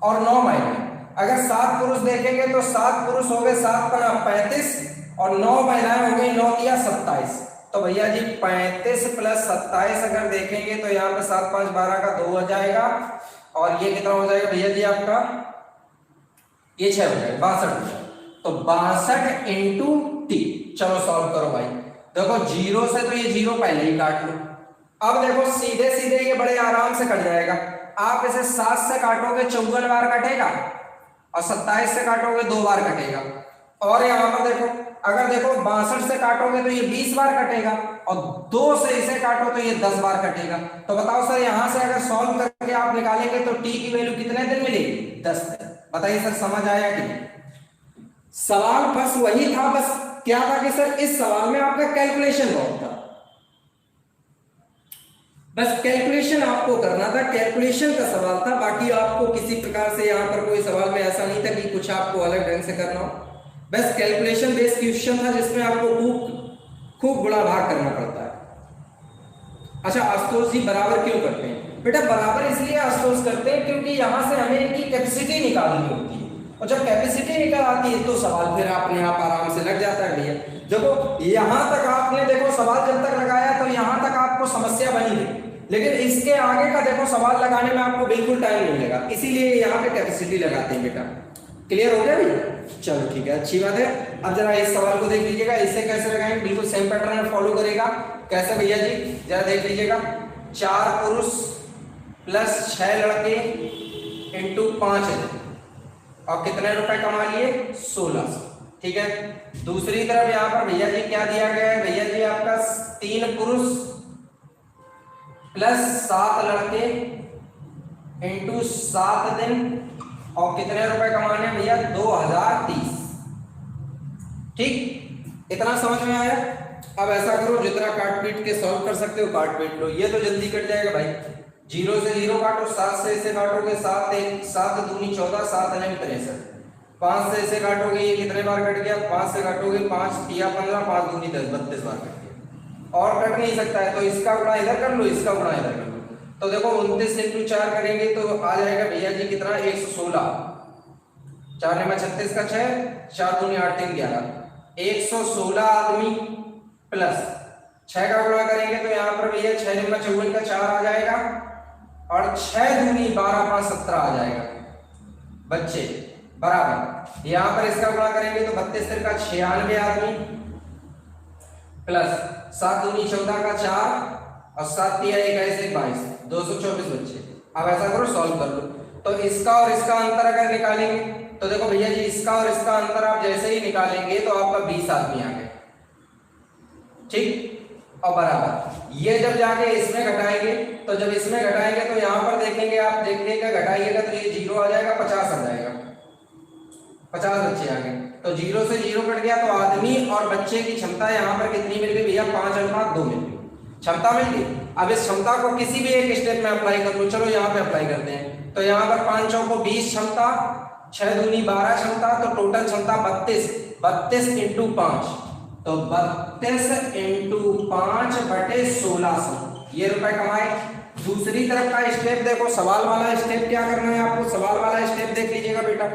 Speaker 1: और 9 महिलाएं। अगर 7 पुरुष देखेंगे तो 7 पुरुष हो गए, 7 का 35 और 9 महिलाएं हो गई, 9 दिया 27, तो भैया जी 35 प्लस 27 अगर देखेंगे तो यहाँ पे 7 5 12 का 2 हो जाएगा और ये कितना हो जाएगा भैया जी आपका, ये 6 हो जाएगा, 62 हो जाएगा। तो 62 इंटू 3, चलो सॉल्व करो भाई।
Speaker 2: देखो 0 से तो ये 0 पहले ही काट लो। अब देखो सीधे सीधे ये बड़े आराम से कट जाएगा। आप इसे 7 से काटोगे 54 बार कटेगा, और 27 से काटोगे 2 बार कटेगा। और यहाँ पर देखो, अगर देखो 62 से काटोगे तो ये 20 बार कटेगा, और 2 से इसे काटो तो ये 10 बार कटेगा। तो बताओ सर, यहां से अगर सॉल्व करके आप निकालेंगे तो टी की वैल्यू कितने दिन मिलेगी? 10 दिन। बताइए सर, समझ आया कि नहीं? सवाल बस वही था, बस क्या था कि सर इस सवाल में आपका कैलकुलेशन बहुत था, बस कैलकुलेशन आपको करना था, कैलकुलेशन का सवाल था। बाकी आपको किसी प्रकार से यहाँ पर कोई सवाल में ऐसा नहीं था कि कुछ आपको अलग ढंग से करना हो, बस कैलकुलेशन बेस्ड क्वेश्चन था जिसमें आपको खूब गुणा भाग करना पड़ता है। अच्छा आशुतोष जी, बराबर क्यों करते हैं? बेटा बराबर इसलिए आशुतोष करते हैं क्योंकि यहां से हमें इनकी कैपेसिटी निकालनी होती है, और जब कैपेसिटी निकल आती है तो सवाल फिर अपने आप आराम से लग जाता है। भैया देखो यहां तक आपने देखो सवाल जब तक लगाया तो यहां तक आपको समस्या बनी थी, लेकिन इसके आगे का देखो सवाल लगाने में आपको बिल्कुल टाइम नहीं लगा, इसीलिए यहाँ पे कैपेसिटी लगाते हैं। बेटा क्लियर हो गया भैया? चलो ठीक है, अच्छी बात है। अब जरा इस सवाल को देख लीजिएगा, इसे कैसे लगाएंगे, बिल्कुल सेम पैटर्न में फॉलो करेगा। कैसे भैया जी, जरा देख लीजिएगा। 4 पुरुष प्लस 6 लड़के इंटू 5 और कितने रुपए कमा लिए? 1600। ठीक है, दूसरी तरफ यहाँ पर भैया जी क्या दिया गया है? भैया जी आपका 3 पुरुष प्लस 7 लड़के इंटू 7 दिन और कितने रुपए कमाने हैं भैया? 2030। ठीक, इतना समझ में आया? अब ऐसा करो, जितना काट पीट के सॉल्व कर सकते हो काट पीट लो, ये तो जल्दी कट जाएगा भाई। 0 से 0 काटो, 7 से इसे काटोगे 7 दूनी 14, 7 अनेम 63। 5 से इसे काटोगे, ये कितने बार कट गया? 5 से काटोगे 5 तिया 15, 5 दूनी 10, 32 बार कट गया। और कट नहीं सकता है तो इसका गुणा इधर कर लो, इसका गुणा इधर कर लो। तो देखो 29 इंटू 4 करेंगे तो आ जाएगा भैया जी कितना? 116। 4 में 36 का 6, 4 दूनी 8 3 11, 116 आदमी प्लस 6 का गुणा करेंगे तो यहाँ पर भैया 6 में 54 का 4 आ जाएगा, और 6 दूनी 12 5 17 आ जाएगा बच्चे बराबर। यहाँ पर इसका गुणा करेंगे तो 32 का 96 आदमी प्लस 7 दूनी 14 का 4 और 7 तिया 21 22, 224 बच्चे। अब ऐसा करो, सॉल्व कर लो। तो इसका और इसका अंतर अगर निकालेंगे तो देखो भैया जी इसका और इसका अंतर आप जैसे ही निकालेंगे तो आपका 20 आदमी आ गए। ठीक, और बराबर ये जब जाके इसमें घटाएंगे तो जब इसमें घटाएंगे तो यहाँ पर देखेंगे, आप देखिएगा घटाइएगा तो ये 0 आ जाएगा, 50 आ जाएगा, 50 बच्चे आ गए। तो 0 से 0 कट गया, तो आदमी और बच्चे की क्षमता यहाँ पर कितनी मिल गई भैया? 5:2 मिल गई, क्षमता मिल गई। अब इस क्षमता को किसी भी एक स्टेप में अप्लाई कर लो। चलो यहाँ पे अप्लाई करते हैं, तो यहाँ पर 5 चौको 20 क्षमता, 6 दूनी 12 क्षमता, तो टोटल क्षमता 32 इंटू 5, तो 32 इंटू 5 बटे 1600 ये रुपए कमाए। दूसरी तरफ का स्टेप देखो, सवाल वाला स्टेप क्या करना है आपको? सवाल वाला स्टेप देख लीजिएगा बेटा।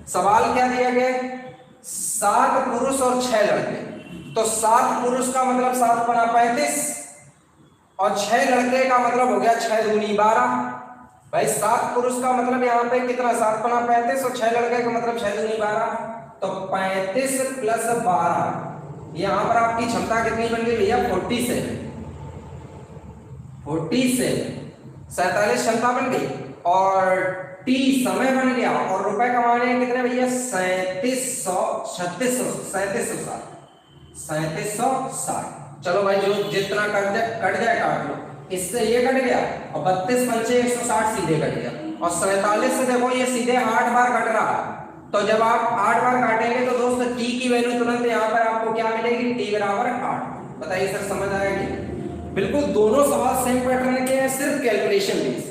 Speaker 2: सवाल क्या दिया गया? 7 पुरुष और 6 लड़के। तो 7 पुरुष का मतलब 7 बना 35 और 6 लड़के का मतलब हो गया 6 दूनी 12। भाई 7 पुरुष का मतलब यहाँ पे कितना? 7 बना 35 और 6 लड़के का मतलब 6 दूनी 12, तो 35 प्लस 12, यहाँ पर आपकी क्षमता कितनी बन गई भैया? 47 47 क्षमता बन गई, और टी समय बन गया, और रुपए कमाने कितने भैया? 3760। चलो भाई जो जितना कट जाए काट लो। इससे ये कट गया और 32 पंचे 160 सीधे कट गया, और 47 से देखो ये सीधे 8 बार कट रहा। तो जब आप 8 बार काटेंगे तो दोस्त टी की वैल्यू तुरंत यहाँ पर आपको क्या मिलेगी? टी बराबर 8। बताइए सर, समझ आएगी? बिल्कुल दोनों सवाल सेम पैटर्न के हैं, सिर्फ कैलकुलेशन बेस।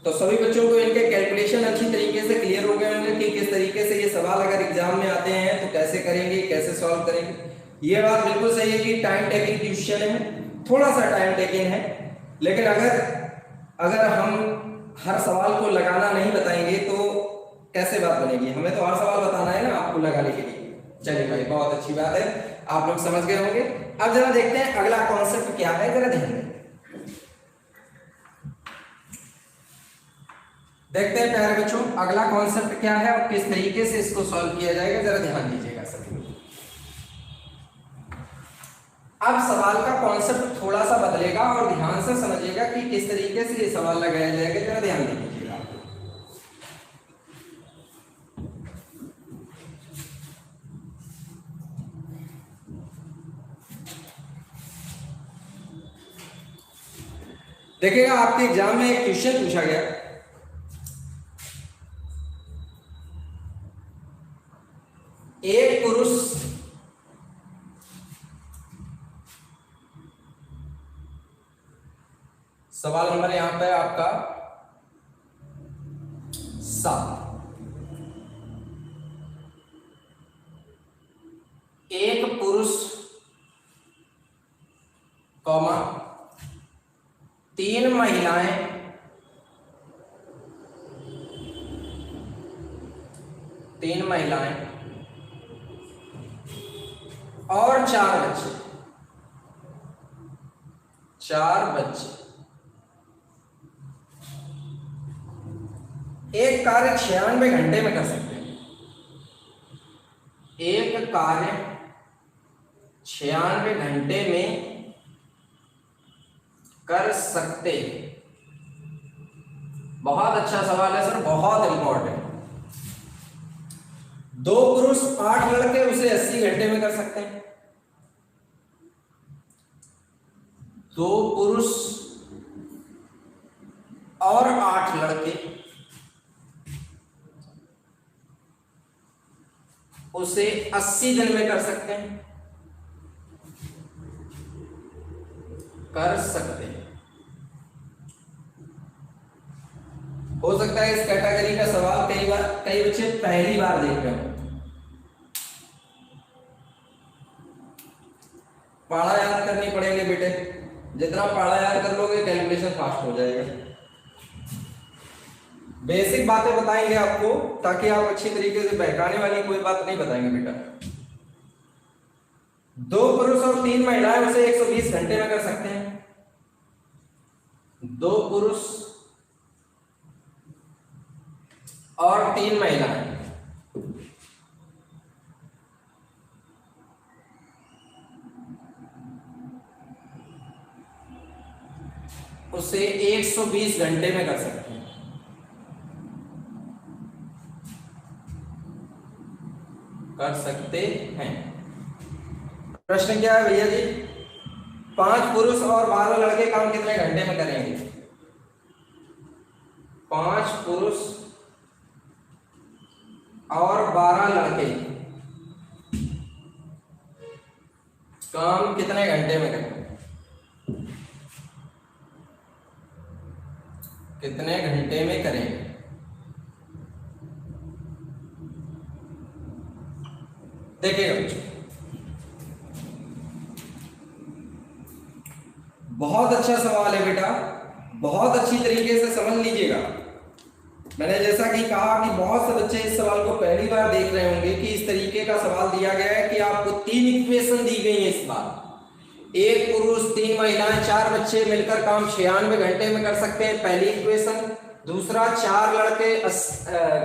Speaker 2: तो सभी बच्चों को इनके कैलकुलेशन अच्छी तरीके से क्लियर हो गए होंगे कि किस तरीके से ये सवाल अगर एग्जाम में आते हैं तो कैसे करेंगे, कैसे सॉल्व करेंगे। ये बात बिल्कुल सही है कि टाइम टेकिंग क्वेश्चन है, थोड़ा सा टाइम टेकिंग है, लेकिन अगर हम हर सवाल को लगाना नहीं बताएंगे तो कैसे बात बनेगी? हमें तो हर सवाल बताना है ना आपको लगाने के लिए। चलिए भाई, बहुत अच्छी बात है, आप लोग समझ गए होंगे। अब जरा देखते हैं अगला कॉन्सेप्ट क्या है, जरा ध्यान दें। देखते हैं प्यारे बच्चों अगला कॉन्सेप्ट क्या है और किस तरीके से इसको सॉल्व किया जाएगा, जरा ध्यान दीजिएगा सभी लोग। अब सवाल का कॉन्सेप्ट थोड़ा सा बदलेगा और ध्यान से समझिएगा कि किस तरीके से ये सवाल लगाया जाएगा, जरा ध्यान दीजिएगा। देखिएगा आपके एग्जाम में एक क्वेश्चन पूछा गया, एक पुरुष सवाल नंबर यहां पे आपका 7, एक पुरुष कॉमा 3 महिलाएं और 4 बच्चे एक कार्य 96 घंटे में कर सकते हैं। एक कार्य 96 घंटे में कर सकते। बहुत अच्छा सवाल है सर, बहुत इंपॉर्टेंट। 2 पुरुष 8 लड़के उसे 80 घंटे में कर सकते हैं। 2 पुरुष और 8 लड़के उसे 80 दिन में कर सकते हैं, हो सकता है इस कैटेगरी का सवाल कई बच्चे पहली बार देख रहे हो। पाड़ा याद करनी पड़ेगी बेटे, जितना पाड़ा याद कर लोगे कैलकुलेशन फास्ट हो जाएगा। बेसिक बातें बताएंगे आपको ताकि आप अच्छी तरीके से बहकाने वाली कोई बात नहीं बताएंगे बेटा। 2 पुरुष और 3 महिलाएं उसे 120 घंटे में कर सकते हैं। 2 पुरुष और 3 महिलाएं उसे 120 घंटे में कर सकते हैं। प्रश्न क्या है भैया जी? 5 पुरुष और 12 लड़के काम कितने घंटे में करेंगे? 5 पुरुष और 12 लड़के काम कितने घंटे में करेंगे? कितने घंटे में करेंगे? देखिएगा बच्चों, बहुत अच्छा सवाल है बेटा, बहुत अच्छी तरीके से समझ लीजिएगा। मैंने जैसा कि कहा कि बहुत से बच्चे इस सवाल को पहली बार देख रहे होंगे कि इस तरीके का सवाल दिया गया है कि आपको 3 इक्वेशन दी गई है इस बार। एक पुरुष 3 महिलाएं 4 बच्चे मिलकर काम 96 घंटे में कर सकते हैं, पहली इक्वेशन। दूसरा 4 लड़के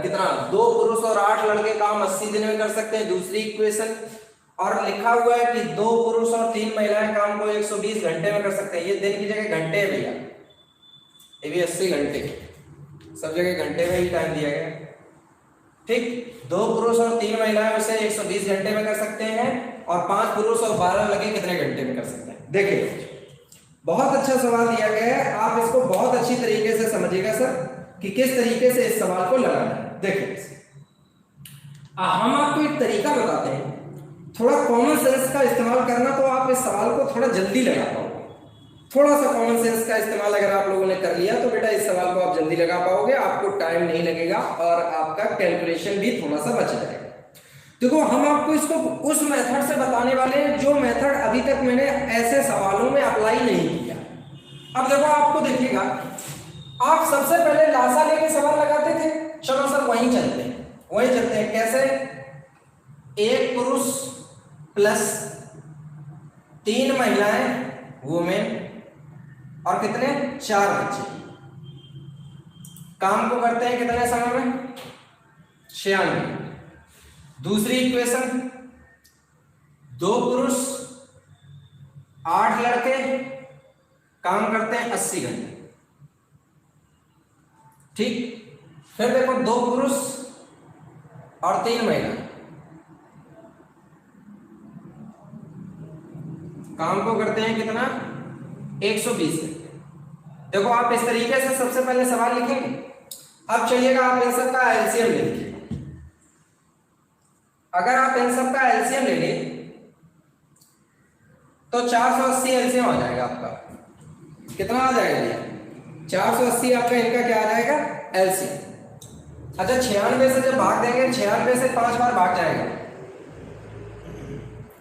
Speaker 2: कितना 2 पुरुष और 8 लड़के काम 80 दिन में कर सकते हैं, दूसरी इक्वेशन। और लिखा हुआ है कि 2 पुरुष और 3 महिलाएं काम को 120 घंटे में कर सकते हैं। ये दिन की जगह घंटे है भैया, ये भी 80 घंटे, सब जगह घंटे में ही टाइम दिया गया। ठीक, 2 पुरुष और 3 महिलाएं उसे 120 घंटे में कर सकते हैं और 5 पुरुष और 12 लड़के कितने घंटे में कर सकते हैं? देखिए बहुत अच्छा सवाल दिया गया है, आप इसको बहुत अच्छी तरीके से समझिएगा सर कि किस तरीके से इस सवाल को लगाना है। देखिए हम आपको एक तरीका बताते हैं, थोड़ा कॉमन सेंस का इस्तेमाल करना, तो आप इस सवाल को थोड़ा जल्दी लगा पाओगे। थोड़ा सा कॉमन सेंस का इस्तेमाल अगर आप लोगों ने कर लिया तो बेटा इस सवाल को आप जल्दी लगा पाओगे, आपको टाइम नहीं लगेगा और आपका कैलकुलेशन भी थोड़ा सा बच जाएगा। देखो हम आपको इसको उस मेथड से बताने वाले हैं जो मेथड अभी तक मैंने ऐसे सवालों में अप्लाई नहीं किया। अब देखो आपको देखिएगा, आप सबसे पहले लासा लेके सवाल लगाते थे, चलो सर वहीं चलते हैं। कैसे? एक पुरुष प्लस 3 महिलाएं वुमेन और कितने 4 बच्चे काम को करते हैं कितने समय में? 96। दूसरी इक्वेशन 2 पुरुष 8 लड़के काम करते हैं 80 घंटे, ठीक। फिर देखो 2 पुरुष और 3 महिला काम को करते हैं कितना, 120 घंटे। देखो आप इस तरीके से सबसे पहले सवाल लिखेंगे। अब चलिएगा आप इन सब का एलसीएम ले लीजिए। अगर आप इन सब का एलसीएम ले लें तो 480 एलसीएम आ जाएगा आपका। कितना आ जाएगा भैया, 480 आपका इनका क्या आ जाएगा, एलसीएम। अच्छा 96 से जब भाग देंगे, 96 से 5 बार भाग जाएगा,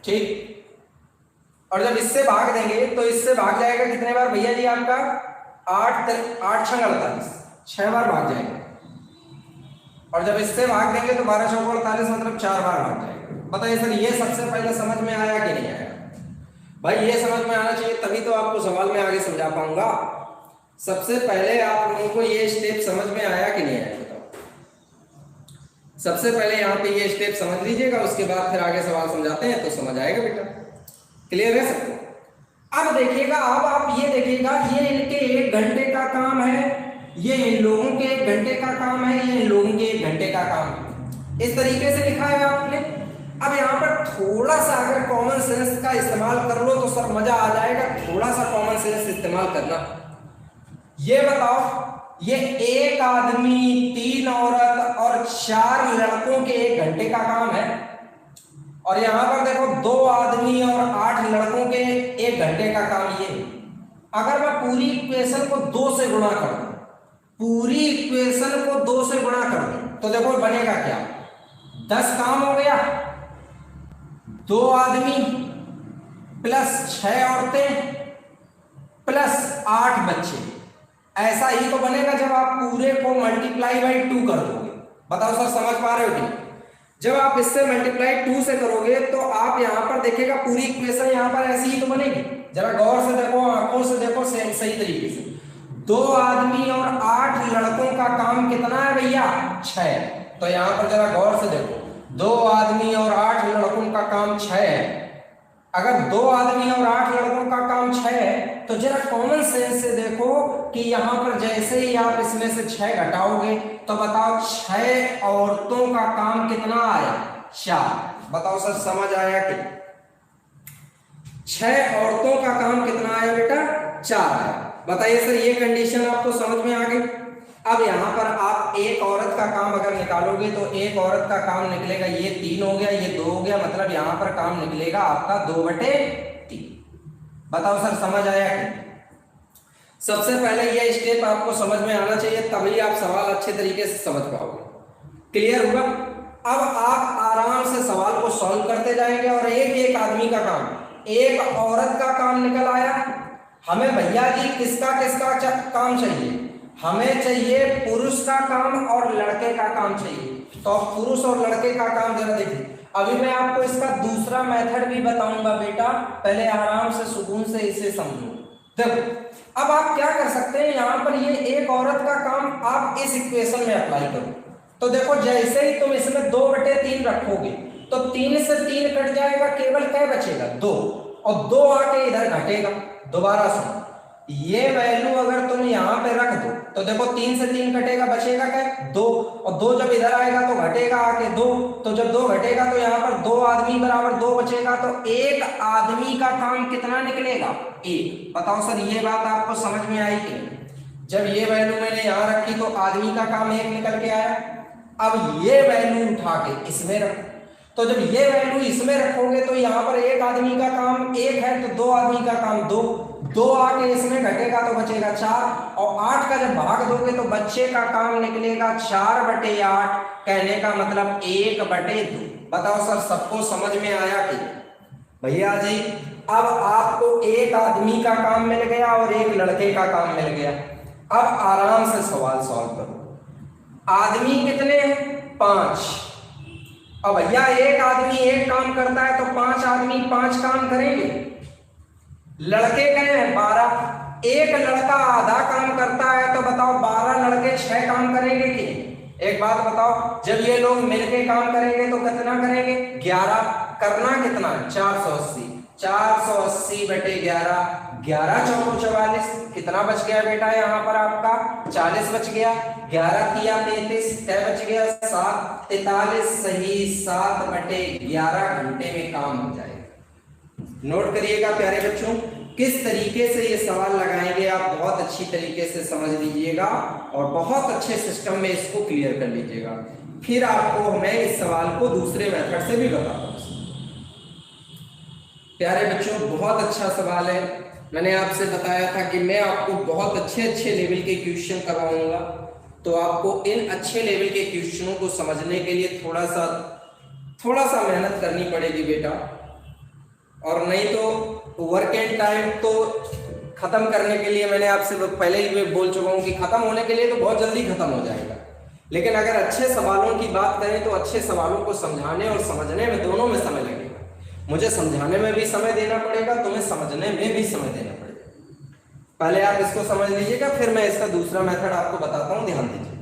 Speaker 2: ठीक। और जब इससे भाग देंगे तो इससे भाग जाएगा कितने बार भैया जी आपका, 8 6 48, 6 बार भाग जाएगा। और जब इससे भाग देंगे तो 12 चौको 48, मतलब 4 बार भाग जाएगा। बताइए सर ये सबसे पहले समझ में आया कि नहीं आया? भाई ये समझ में आना चाहिए, तभी तो आपको सवाल में आगे समझा पाऊंगा। सबसे पहले आप लोगों को ये स्टेप समझ में आया कि नहीं आया बताओ। सबसे पहले यहाँ पे ये स्टेप समझ लीजिएगा, उसके बाद फिर आगे सवाल समझाते हैं तो समझ आएगा बेटा। क्लियर है सबको? अब देखिएगा, अब आप ये देखिएगा, ये इनके 1 घंटे का काम है, ये इन लोगों के 1 घंटे का काम है, ये इन लोगों के 1 घंटे का काम है। इस तरीके से लिखा है आपने। अब यहाँ पर थोड़ा सा अगर कॉमन सेंस का इस्तेमाल कर लो तो सर मजा आ जाएगा। थोड़ा सा कॉमन सेंस इस्तेमाल करना। ये बताओ, ये 1 आदमी 3 औरत और 4 लड़कों के 1 घंटे का काम है, और यहां पर देखो 2 आदमी और 8 लड़कों के 1 घंटे का काम ये। अगर मैं पूरी इक्वेशन को 2 से गुणा कर दूं, पूरी इक्वेशन को 2 से गुणा कर दूं तो देखो बनेगा क्या, 10 काम हो गया, 2 आदमी प्लस 6 औरतें प्लस 8 बच्चे। ऐसा ही तो बनेगा जब आप पूरे को मल्टीप्लाई बाई 2 कर दोगे। बताओ सर समझ पा रहे हो कि? जब आप इससे मल्टीप्लाई 2 से करोगे तो आप यहां पर देखिएगा पूरी इक्वेशन यहां पर ऐसी ही तो बनेगी। जरा गौर से देखो, आंखों से देखो सही तरीके से। 2 आदमी और 8 लड़कों का काम कितना है भैया, 6। तो यहां पर जरा गौर से देखो, 2 आदमी और 8 लड़कों का काम 6 है। अगर 2 आदमी और 8 लड़कों का काम 6 है तो जरा कॉमन सेंस से देखो कि यहां पर जैसे ही आप इसमें से 6 घटाओगे तो बताओ 6 औरतों का काम कितना आया, 4। बताओ सर समझ आया कि? 6 औरतों का काम कितना आया बेटा, 4 आया। बताइए सर ये कंडीशन आपको समझ में आ गई? अब यहां पर आप 1 औरत का काम अगर निकालोगे तो 1 औरत का काम निकलेगा, ये 3 हो गया, ये 2 हो गया, मतलब यहां पर काम निकलेगा आपका 2/3। बताओ सर समझ आया कि? सबसे पहले ये स्टेप आपको समझ में आना चाहिए, तभी आप सवाल अच्छे तरीके से समझ पाओगे। क्लियर हुआ? अब आप आराम से सवाल को सॉल्व करते जाएंगे और एक आदमी का काम, 1 औरत का काम निकल आया। हमें भैया जी किसका काम चाहिए? हमें चाहिए पुरुष का काम और लड़के का काम चाहिए। तो पुरुष और लड़के का काम जरा देखिए। अभी मैं आपको इसका दूसरा मेथड भी बताऊंगा बेटा, पहले आराम से सुकून से इसे समझो। देखो अब आप क्या कर सकते हैं, यहां पर ये 1 औरत का काम आप इस इक्वेशन में अप्लाई करो। तो देखो जैसे ही तुम इसमें 2/3 रखोगे तो 3 से 3 कट जाएगा, केवल क्या बचेगा, 2, और 2 आके इधर घटेगा। दोबारा सुनो, ये वैल्यू अगर तुम यहां पे रख दो तो देखो 3 से 3 कटेगा, बचेगा क्या, 2, और 2 जब इधर आएगा तो घटेगा आके 2, तो जब 2 घटेगा तो यहाँ पर 2 आदमी बराबर 2 बचेगा, तो 1 आदमी का काम कितना निकलेगा, 1। बताओ सर ये बात आपको समझ में आई कि? जब ये वैल्यू मैंने यहाँ रखी तो आदमी का काम 1 निकल के आया। अब ये वैल्यू उठा के इसमें रखो, तो जब ये वैल्यू इसमें रखोगे तो यहाँ पर 1 आदमी का काम 1 है, तो 2 आदमी का काम 2 आके इसमें घटेगा तो बचेगा 4, और 8 का जब भाग दोगे तो बच्चे का काम निकलेगा 4/8। कहने का मतलब 1/2। बताओ सर सबको समझ में आया कि? भैया जी अब आपको 1 आदमी का काम मिल गया और 1 लड़के का काम मिल गया। अब आराम से सवाल सॉल्व करो। आदमी कितने हैं, 5। अब भैया 1 आदमी 1 काम करता है तो 5 आदमी 5 काम करेंगे। लड़के गए हैं 12, 1 लड़का आधा काम करता है तो बताओ 12 लड़के 6 काम करेंगे कि? एक बात बताओ, जब ये लोग मिलके काम करेंगे तो कितना करेंगे, 11। करना कितना, 480। 480 बटे 11, 11 चौको 44, कितना बच गया बेटा यहाँ पर आपका 40 बच गया, 11 किया 33, क्या बच गया 7, 43 सही 7 बटे 11 घंटे में काम हो जाएगा। नोट करिएगा प्यारे बच्चों, किस तरीके से ये सवाल लगाएंगे आप बहुत अच्छी तरीके से समझ लीजिएगा और बहुत अच्छे सिस्टम में इसको क्लियर कर लीजिएगा। फिर आपको मैं इस सवाल को दूसरे मेथड से भी बताऊंगा। प्यारे बच्चों, बहुत अच्छा सवाल है। मैंने आपसे बताया था कि मैं आपको बहुत अच्छे लेवल के क्वेश्चन करवाऊंगा, तो आपको इन अच्छे लेवल के क्वेश्चनों को समझने के लिए थोड़ा सा मेहनत करनी पड़ेगी बेटा, और नहीं तो वर्क एंड टाइम तो खत्म करने के लिए मैंने आपसे पहले ही बोल चुका हूं कि खत्म होने के लिए तो बहुत जल्दी खत्म हो जाएगा, लेकिन अगर अच्छे सवालों की बात करें तो अच्छे सवालों को समझाने और समझने में दोनों में समय लगेगा। मुझे समझाने में भी समय देना पड़ेगा, तुम्हें समझने में भी समय देना पड़ेगा। पहले आप इसको समझ लीजिएगा, फिर मैं इसका दूसरा मेथड आपको बताता हूं, ध्यान दीजिए।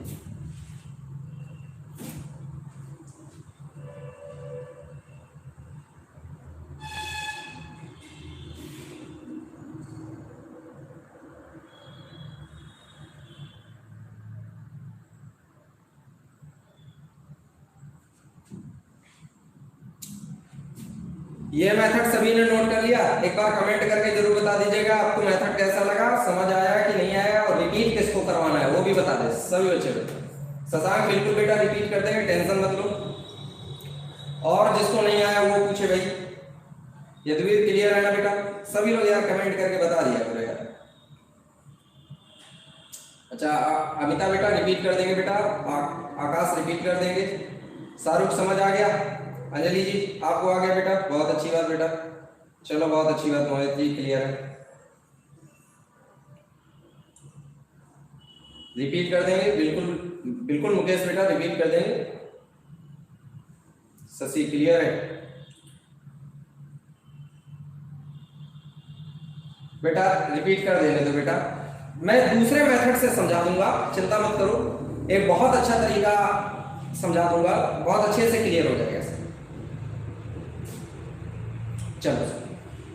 Speaker 2: ये मेथड सभी ने नोट कर लिया? एक बार कमेंट करके जरूर बता दीजिएगा आपको मेथड कैसा लगा, समझ आया कि नहीं आया, और रिपीट किसको करवाना है वो भी बता दे सभी बच्चे। शशांक बिल्कुल बेटा रिपीट कर देंगे, टेंशन मत लो। और जिसको नहीं आया वो पूछे भाई। यदुवीर क्लियर है ना बेटा? सभी लोग यार कमेंट करके बता दिया करो यार। अच्छा अमिता बेटा रिपीट कर देंगे बेटा, आकाश रिपीट कर देंगे, शाहरुख समझ आ गया, अंजलि जी आपको आ गया बेटा, बहुत अच्छी बात बेटा, चलो बहुत अच्छी बात, मोहित जी क्लियर है, रिपीट कर देंगे, बिल्कुल मुकेश बेटा रिपीट कर देंगे, शशि क्लियर है बेटा, रिपीट कर देने दो बेटा। मैं दूसरे मेथड से समझा दूंगा, चिंता मत करो, एक बहुत अच्छा तरीका समझा दूंगा, बहुत अच्छे से क्लियर हो जाएगा। चलो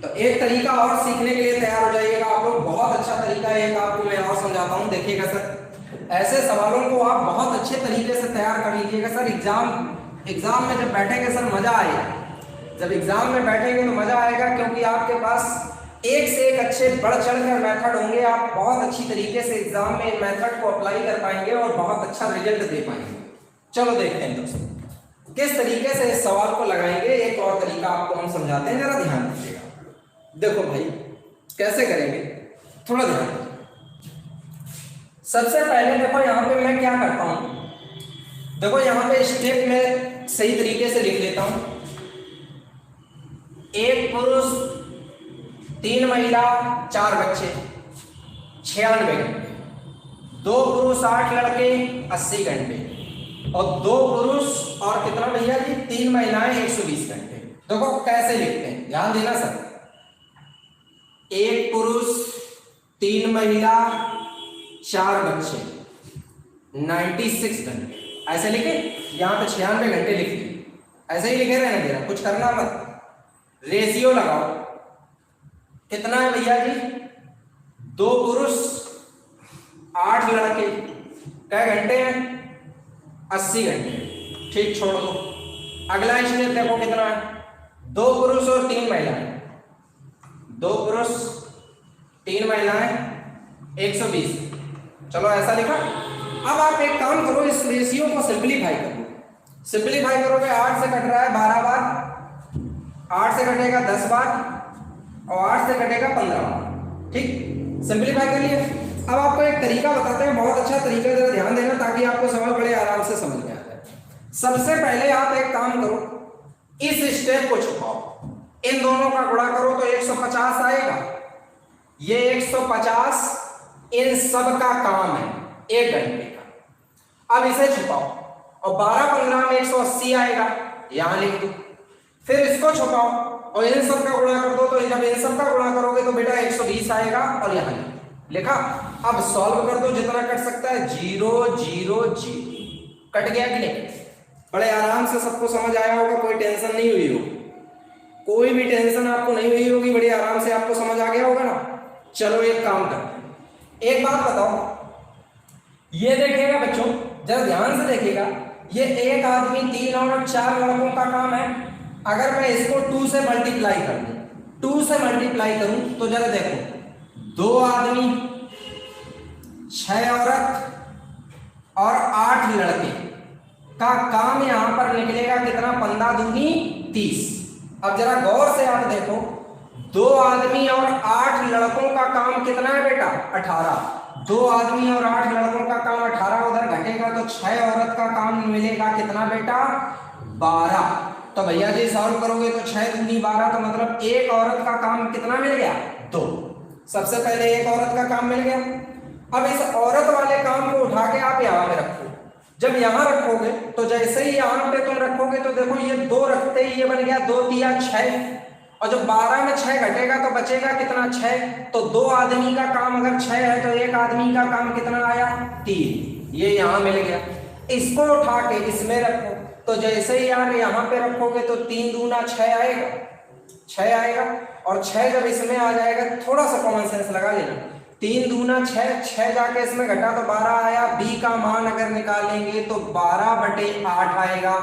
Speaker 2: तो एक तरीका और सीखने के लिए तैयार हो जाइएगा आप लोग, बहुत अच्छा तरीका है एक आपको मैं और समझाता हूं, देखिएगा सर। ऐसे सवालों को आप बहुत अच्छे तरीके से तैयार कर लीजिएगा सर। एग्जाम में जब बैठेंगे सर मजा आएगा, जब एग्जाम में बैठेंगे तो मजा आएगा, क्योंकि आपके पास एक से एक अच्छे बढ़ चढ़ कर मेथड होंगे, आप बहुत अच्छी तरीके से एग्जाम में इन मेथड को अप्लाई कर पाएंगे और बहुत अच्छा रिजल्ट दे पाएंगे। चलो देखते हैं दोस्तों किस तरीके से इस सवाल को लगाएंगे। एक और तरीका आपको हम समझाते हैं, जरा ध्यान दीजिएगा। देखो भाई कैसे करेंगे, थोड़ा ध्यान दीजिए। सबसे पहले देखो यहाँ पे मैं क्या करता हूं, देखो यहाँ पे स्टेप में सही तरीके से लिख लेता हूं। एक पुरुष 3 महिला 4 बच्चे 96 घंटे, 2 पुरुष 8 लड़के 80 घंटे, और 2 पुरुष और कितना भैया जी 3 महिलाएं 120 घंटे। देखो कैसे लिखते हैं, ध्यान देना सर। एक पुरुष 3 महिला 4 बच्चे 96 घंटे, ऐसे लिखे, यहां पे 96 घंटे लिख दिए, ऐसे ही लिखे रहने देना, कुछ करना मत। रेशियो लगाओ, कितना है भैया जी 2 पुरुष 8 लड़के, क्या घंटे हैं 80 घंटे, ठीक छोड़ दो। अगला स्टेप देखो कितना है, 2 पुरुष और 3 महिलाएं, 2 पुरुष 3 महिलाएं 120, चलो ऐसा लिखा। अब आप एक काम करो, इस रेशियो को सिंपलीफाई करो। सिंपलीफाई करोगे 8 से कट रहा है 12 बार, 8 से कटेगा 10 बार, और 8 से कटेगा 15 बार, ठीक सिंपलीफाई कर लिया। अब आपको एक तरीका बताते हैं, बहुत अच्छा तरीका, जरा ध्यान देना ताकि आपको समझ बड़े आराम से समझ में आ जाए। सबसे पहले आप एक काम करो, इस स्टेप को छुपाओ, इन दोनों का गुणा करो तो 150 आएगा। ये 150 इन सब का काम है 1 घंटे का। अब इसे छुपाओ और 12-15 में 180 आएगा, यहां लिख दो। फिर इसको छुपाओ और इन सब का गुणा कर दो, तो जब इन सब का गुणा करोगे तो बेटा 120 आएगा, और यहां लिखा। अब सॉल्व कर दो जितना कट सकता है, 0 0 0 कट गया कि नहीं? बड़े आराम से सबको समझ आया होगा, कोई टेंशन नहीं हुई हो, कोई भी टेंशन आपको नहीं हुई होगी, बड़ी आराम से आपको समझ आ गया होगा ना। चलो एक काम करते हैं, एक बात बताओ, ये देखिएगा बच्चों, जरा ध्यान से देखिएगा, ये एक आदमी 3 और 4 लड़कों का काम है। अगर मैं इसको 2 से मल्टीप्लाई कर दूं, 2 से मल्टीप्लाई करूं तो जरा देखो, 2 आदमी 6 औरत और 8 लड़के का काम यहां पर निकलेगा कितना, 15 दूनी 30। अब जरा गौर से आप देखो, 2 आदमी और 8 लड़कों का काम कितना है बेटा, 18। 2 आदमी और 8 लड़कों का काम 18, उधर घटेगा तो 6 औरत का काम मिलेगा कितना बेटा, 12। तो भैया जी सॉल्व करोगे तो 6 दूनी 12, तो मतलब एक औरत का काम कितना मिल गया, 2। सबसे पहले एक औरत का काम मिल गया। अब इस औरत वाले काम को उठा के आप यहाँ पे रखो। जब यहाँ रखोगे तो जैसे ही यहाँ पे तुम रखोगे तो देखो ये 2 रखते ही ये बन गया 2 तिया 6, और जब 12 में 6 घटेगा तो बचेगा कितना, 6। तो 2 आदमी का काम अगर 6 है तो एक आदमी का काम कितना आया, 3। ये यहाँ मिल गया। इसको उठा के इसमें रखो, तो जैसे ही यार यहाँ पे रखोगे तो 3 दूना 6 आएगा, 6 आएगा, और 6 जब इसमें आ जाएगा, थोड़ा सा कॉमन सेंस लगा लेना, 3 दूना 6, 6 जाके इसमें घटा तो 12 आया। बी का मान अगर निकालेंगे तो 12/8 आएगा,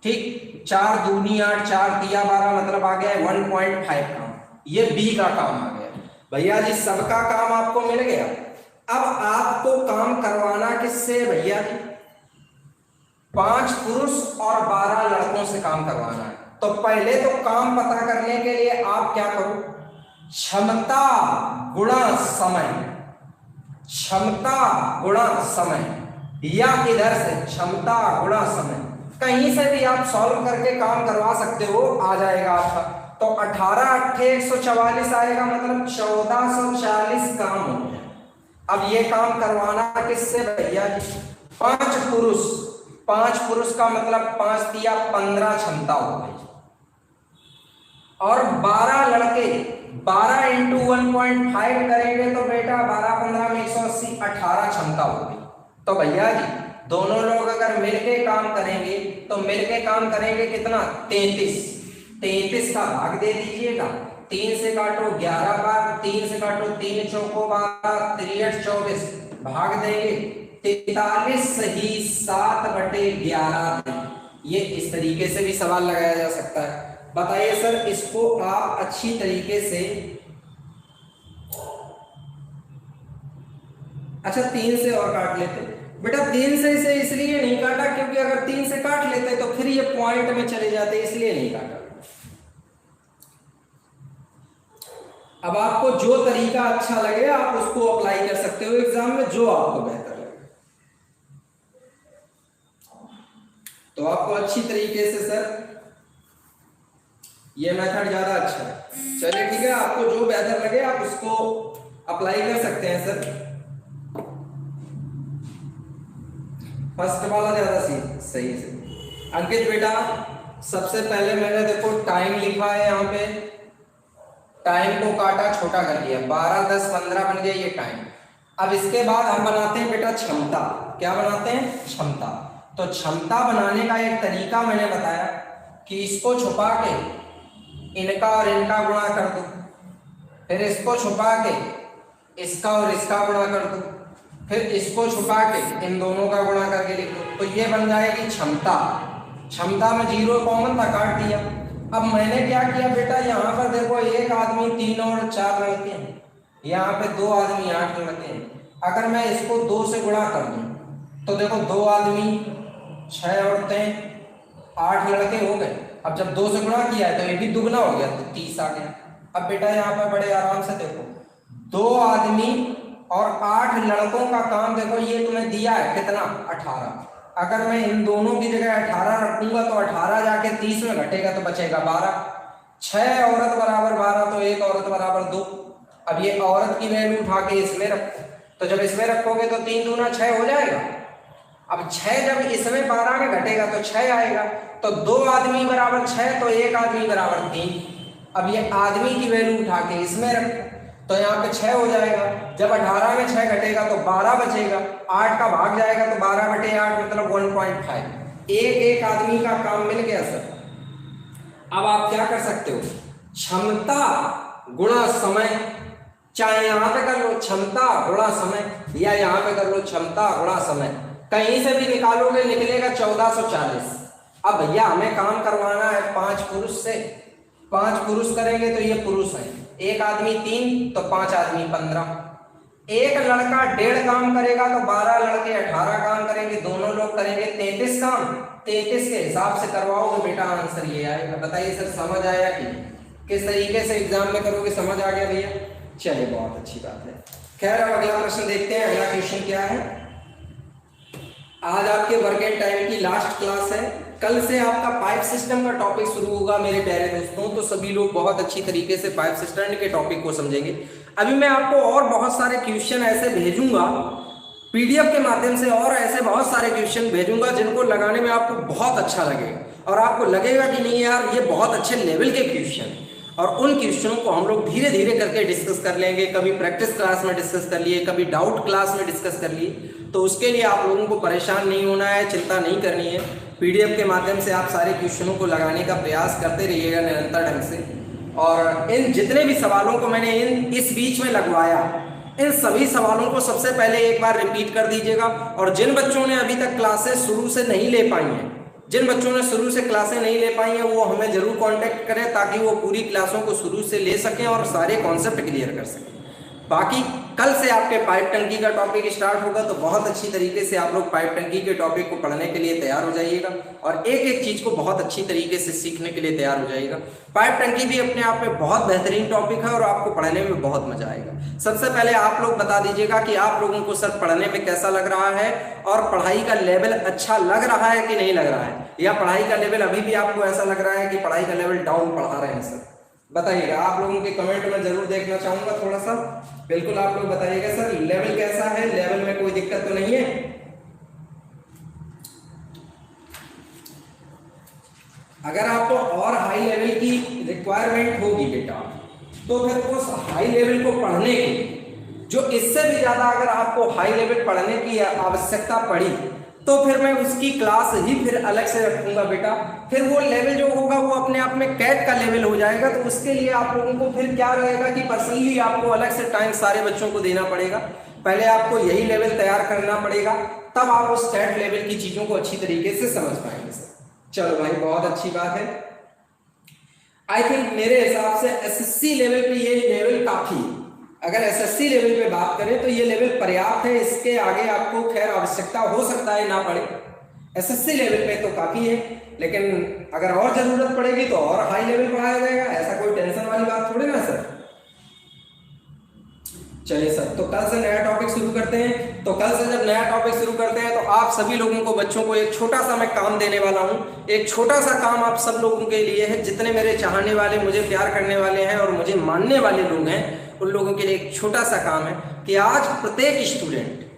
Speaker 2: ठीक। 4 दूनी 8, 4 तिया 12, मतलब आ गया 1.5 काम। ये बी का काम आ गया। भैया जी सबका काम आपको मिल गया। अब आपको काम करवाना किससे भैया जी, 5 पुरुष और 12 लड़कों से काम करवाना है। तो पहले तो काम पता करने के लिए आप क्या करो, क्षमता गुणा समय, क्षमता गुणा समय, या इधर से क्षमता गुणा समय, कहीं से भी आप सॉल्व करके काम करवा सकते हो, आ जाएगा आपका। तो 18 8 144 आएगा, मतलब 1440 काम हो गया। अब ये काम करवाना किससे भैया जी, 5 पुरुष, 5 पुरुष का मतलब 5 तिया 15 क्षमता हो गई, और 12 लड़के, 12 इंटू 1.5 करेंगे तो बेटा 12 15 में 180, 18 क्षमता होगी। तो भैया जी दोनों लोग अगर मिलके काम करेंगे तो मिलके काम करेंगे कितना, 33। 33 का भाग दे दीजिएगा, 3 से काटो 11 बार, 3 से काटो 3 चौको 12, 3 24, भाग देंगे 43 ही 7/11। ये इस तरीके से भी सवाल लगाया जा सकता है। बताइए सर, इसको आप अच्छी तरीके से, अच्छा 3 से और काट लेते बेटा। 3 से इसे इसलिए नहीं काटा क्योंकि अगर 3 से काट लेते तो फिर ये पॉइंट में चले जाते, इसलिए नहीं काटा। अब आपको जो तरीका अच्छा लगे आप उसको अप्लाई कर सकते हो एग्जाम में, जो आपको बेहतर लगे। तो आपको अच्छी तरीके से सर ये मेथड ज्यादा अच्छा है। चलिए ठीक है, आपको जो बेहतर लगे आप उसको अप्लाई कर सकते हैं सर। फर्स्ट वाला ज्यादा सही से। अंकित बेटा सबसे पहले मैंने देखो टाइम लिखा है, यहाँ पे टाइम को काटा, छोटा कर लिया, 12 10 15 बन गया ये टाइम। अब इसके बाद हम बनाते हैं बेटा क्षमता। क्या बनाते हैं, क्षमता। तो क्षमता बनाने का एक तरीका मैंने बताया कि इसको छुपा के इनका और इनका गुणा कर दो, फिर इसको छुपा के इसका और इसका गुणा कर दो, फिर इसको छुपा के इन दोनों का गुणा करके लिख दो, तो ये बन जाएगी क्षमता। क्षमता में 0 कॉमन था, काट दिया। अब मैंने क्या किया बेटा, यहाँ पर देखो एक आदमी 3 और 4 लड़के हैं, यहाँ पे 2 आदमी 8 लड़के हैं। अगर मैं इसको 2 से गुणा कर दूं तो देखो 2 आदमी 6 औरतें 8 लड़के हो गए। अब जब 2 से गुणा किया है तो ये भी दुगना हो गया, तो 30 आ गया। अब बेटा यहाँ पर बड़े आराम से देखो, 2 आदमी और 8 लड़कों का काम देखो ये तुम्हें दिया है कितना, 18। अगर मैं इन दोनों की जगह 18 रखूंगा तो 18 जाके 30 में घटेगा तो बचेगा 12। 6 औरत बराबर 12, तो 1 औरत बराबर 2। अब ये औरत की वैल्यू उठा के इसमें रखो, तो जब इसमें रखोगे तो 3 दूना 6 हो जाएगा। अब 6 जब इसमें 12 में घटेगा तो 6 आएगा, तो 2 आदमी बराबर 6, तो 1 आदमी बराबर 3। अब ये आदमी की वैल्यू उठा के इसमें रखो, तो यहाँ पे 6 हो जाएगा। जब 18 में 6 घटेगा तो 12 बचेगा, 8 का भाग जाएगा तो 12/8 मतलब 1.5। एक आदमी का काम मिल गया सर।
Speaker 1: अब आप क्या कर सकते हो, क्षमता गुणा समय, चाहे यहां पे कर लो क्षमता गुणा समय या यहां पे कर लो क्षमता गुणा समय, कहीं से भी निकालोगे निकलेगा 1440। अब भैया हमें काम करवाना है 5 पुरुष से, 5 पुरुष करेंगे तो ये पुरुष है, एक आदमी 3 तो 5 आदमी 15, एक लड़का 1.5 काम करेगा तो 12 लड़के 18 काम करेंगे, दोनों लोग करेंगे 33 काम, 33 के हिसाब से करवाओगे बेटा आंसर ये आएगा। बताइए सर समझ आया कि किस तरीके से एग्जाम में करोगे, समझ आ गया भैया? चलिए बहुत अच्छी बात है। खैर अब अगला प्रश्न देखते हैं, अगला क्वेश्चन क्या है। आज आपके वर्क एंड टाइम की लास्ट क्लास है, कल से आपका पाइप सिस्टम का टॉपिक शुरू होगा मेरे प्यारे दोस्तों, तो सभी लोग बहुत अच्छी तरीके से पाइप सिस्टम के टॉपिक को समझेंगे। अभी मैं आपको और बहुत सारे क्वेश्चन ऐसे भेजूंगा पीडीएफ के माध्यम से, और ऐसे बहुत सारे क्वेश्चन भेजूंगा जिनको लगाने में आपको बहुत अच्छा लगेगा और आपको लगेगा कि नहीं यार ये बहुत अच्छे लेवल के क्वेश्चन, और उन क्वेश्चनों को हम लोग धीरे धीरे करके डिस्कस कर लेंगे। कभी प्रैक्टिस क्लास में डिस्कस कर लिए, कभी डाउट क्लास में डिस्कस कर लिए, तो उसके लिए आप लोगों को परेशान नहीं होना है, चिंता नहीं करनी है। पीडीएफ के माध्यम से आप सारे क्वेश्चनों को लगाने का प्रयास करते रहिएगा निरंतर ढंग से, और इन जितने भी सवालों को मैंने इस बीच में लगवाया, इन सभी सवालों को सबसे पहले एक बार रिपीट कर दीजिएगा। और जिन बच्चों ने अभी तक क्लासेस शुरू से नहीं ले पाई हैं, जिन बच्चों ने शुरू से क्लासें नहीं ले पाई हैं, वो हमें जरूर कांटेक्ट करें ताकि वो पूरी क्लासों को शुरू से ले सकें और सारे कॉन्सेप्ट क्लियर कर सकें। बाकी कल से आपके पाइप टंकी का टॉपिक स्टार्ट होगा, तो बहुत अच्छी तरीके से आप लोग पाइप टंकी के टॉपिक को पढ़ने के लिए तैयार हो जाइएगा और एक एक चीज को बहुत अच्छी तरीके से सीखने के लिए तैयार हो जाइएगा। पाइप टंकी भी अपने आप में बहुत बेहतरीन टॉपिक है और आपको पढ़ने में बहुत मजा आएगा। सबसे पहले आप लोग बता दीजिएगा कि आप लोगों को सर पढ़ने में कैसा लग रहा है, और पढ़ाई का लेवल अच्छा लग रहा है कि नहीं लग रहा है, या पढ़ाई का लेवल अभी भी आपको ऐसा लग रहा है कि पढ़ाई का लेवल डाउन पढ़ा रहे हैं सर। बताइएगा, आप लोगों के कमेंट में जरूर देखना चाहूंगा थोड़ा सा, बिल्कुल आप लोग बताइएगा सर लेवल कैसा है, लेवल में कोई दिक्कत तो नहीं है। अगर आपको और हाई लेवल की रिक्वायरमेंट होगी बेटा, तो फिर उस हाई लेवल को पढ़ने की, जो इससे भी ज्यादा अगर आपको हाई लेवल पढ़ने की आवश्यकता पड़ी, तो फिर मैं उसकी क्लास ही फिर अलग से रखूंगा बेटा। फिर वो लेवल जो होगा वो अपने आप में कैट का लेवल हो जाएगा, तो उसके लिए आप लोगों को फिर क्या रहेगा कि पर्सनली आपको अलग से टाइम सारे बच्चों को देना पड़ेगा। पहले आपको यही लेवल तैयार करना पड़ेगा, तब आप उस कैट लेवल की चीजों को अच्छी तरीके से समझ पाएंगे सर। चलो भाई बहुत अच्छी बात है। आई थिंक मेरे हिसाब से एसएससी लेवल पे ये लेवल काफी है। अगर एसएससी लेवल पे बात करें तो ये लेवल पर्याप्त है, इसके आगे आपको खैर आवश्यकता हो सकता है ना पड़े। एसएससी लेवल पे तो काफी है, लेकिन अगर और जरूरत पड़ेगी तो और हाई लेवल पढ़ाया जाएगा, ऐसा कोई टेंशन वाली बात थोड़ी ना सर। चलिए सर, तो कल से नया टॉपिक शुरू करते हैं। तो कल से जब नया टॉपिक शुरू करते हैं तो आप सभी लोगों को, बच्चों को एक छोटा सा मैं काम देने वाला हूं। एक छोटा सा काम आप सब लोगों के लिए है, जितने मेरे चाहने वाले, मुझे प्यार करने वाले हैं और मुझे मानने वाले लोग हैं, उन लोगों के लिए एक छोटा सा काम है कि आज प्रत्येक स्टूडेंट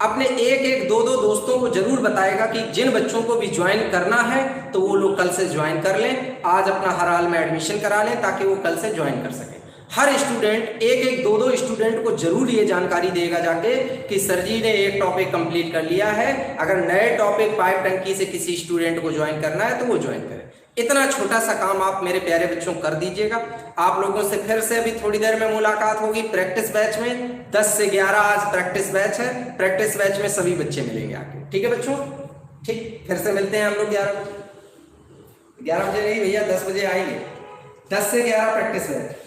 Speaker 1: अपने एक एक दो दो दोस्तों को जरूर बताएगा कि जिन बच्चों को भी ज्वाइन करना है तो वो लोग कल से ज्वाइन कर लें। आज अपना हर हाल में एडमिशन करा लें ताकि वो कल से ज्वाइन कर सके। हर स्टूडेंट एक एक दो दो स्टूडेंट को जरूर ये जानकारी देगा जाके कि सर जी ने एक टॉपिक कंप्लीट कर लिया है, अगर नए टॉपिक पाइप टंकी से किसी स्टूडेंट को ज्वाइन करना है तो वो ज्वाइन करे। इतना छोटा सा काम आप मेरे प्यारे बच्चों कर दीजिएगा। आप लोगों से फिर से अभी थोड़ी देर में मुलाकात होगी प्रैक्टिस बैच में। 10 से 11 आज प्रैक्टिस बैच है। प्रैक्टिस बैच में सभी बच्चे मिलेंगे आके, ठीक है बच्चों? ठीक, फिर से मिलते हैं हम लोग 11 बजे नहीं भैया, 10 बजे आएंगे। 10 से 11 प्रैक्टिस बैच।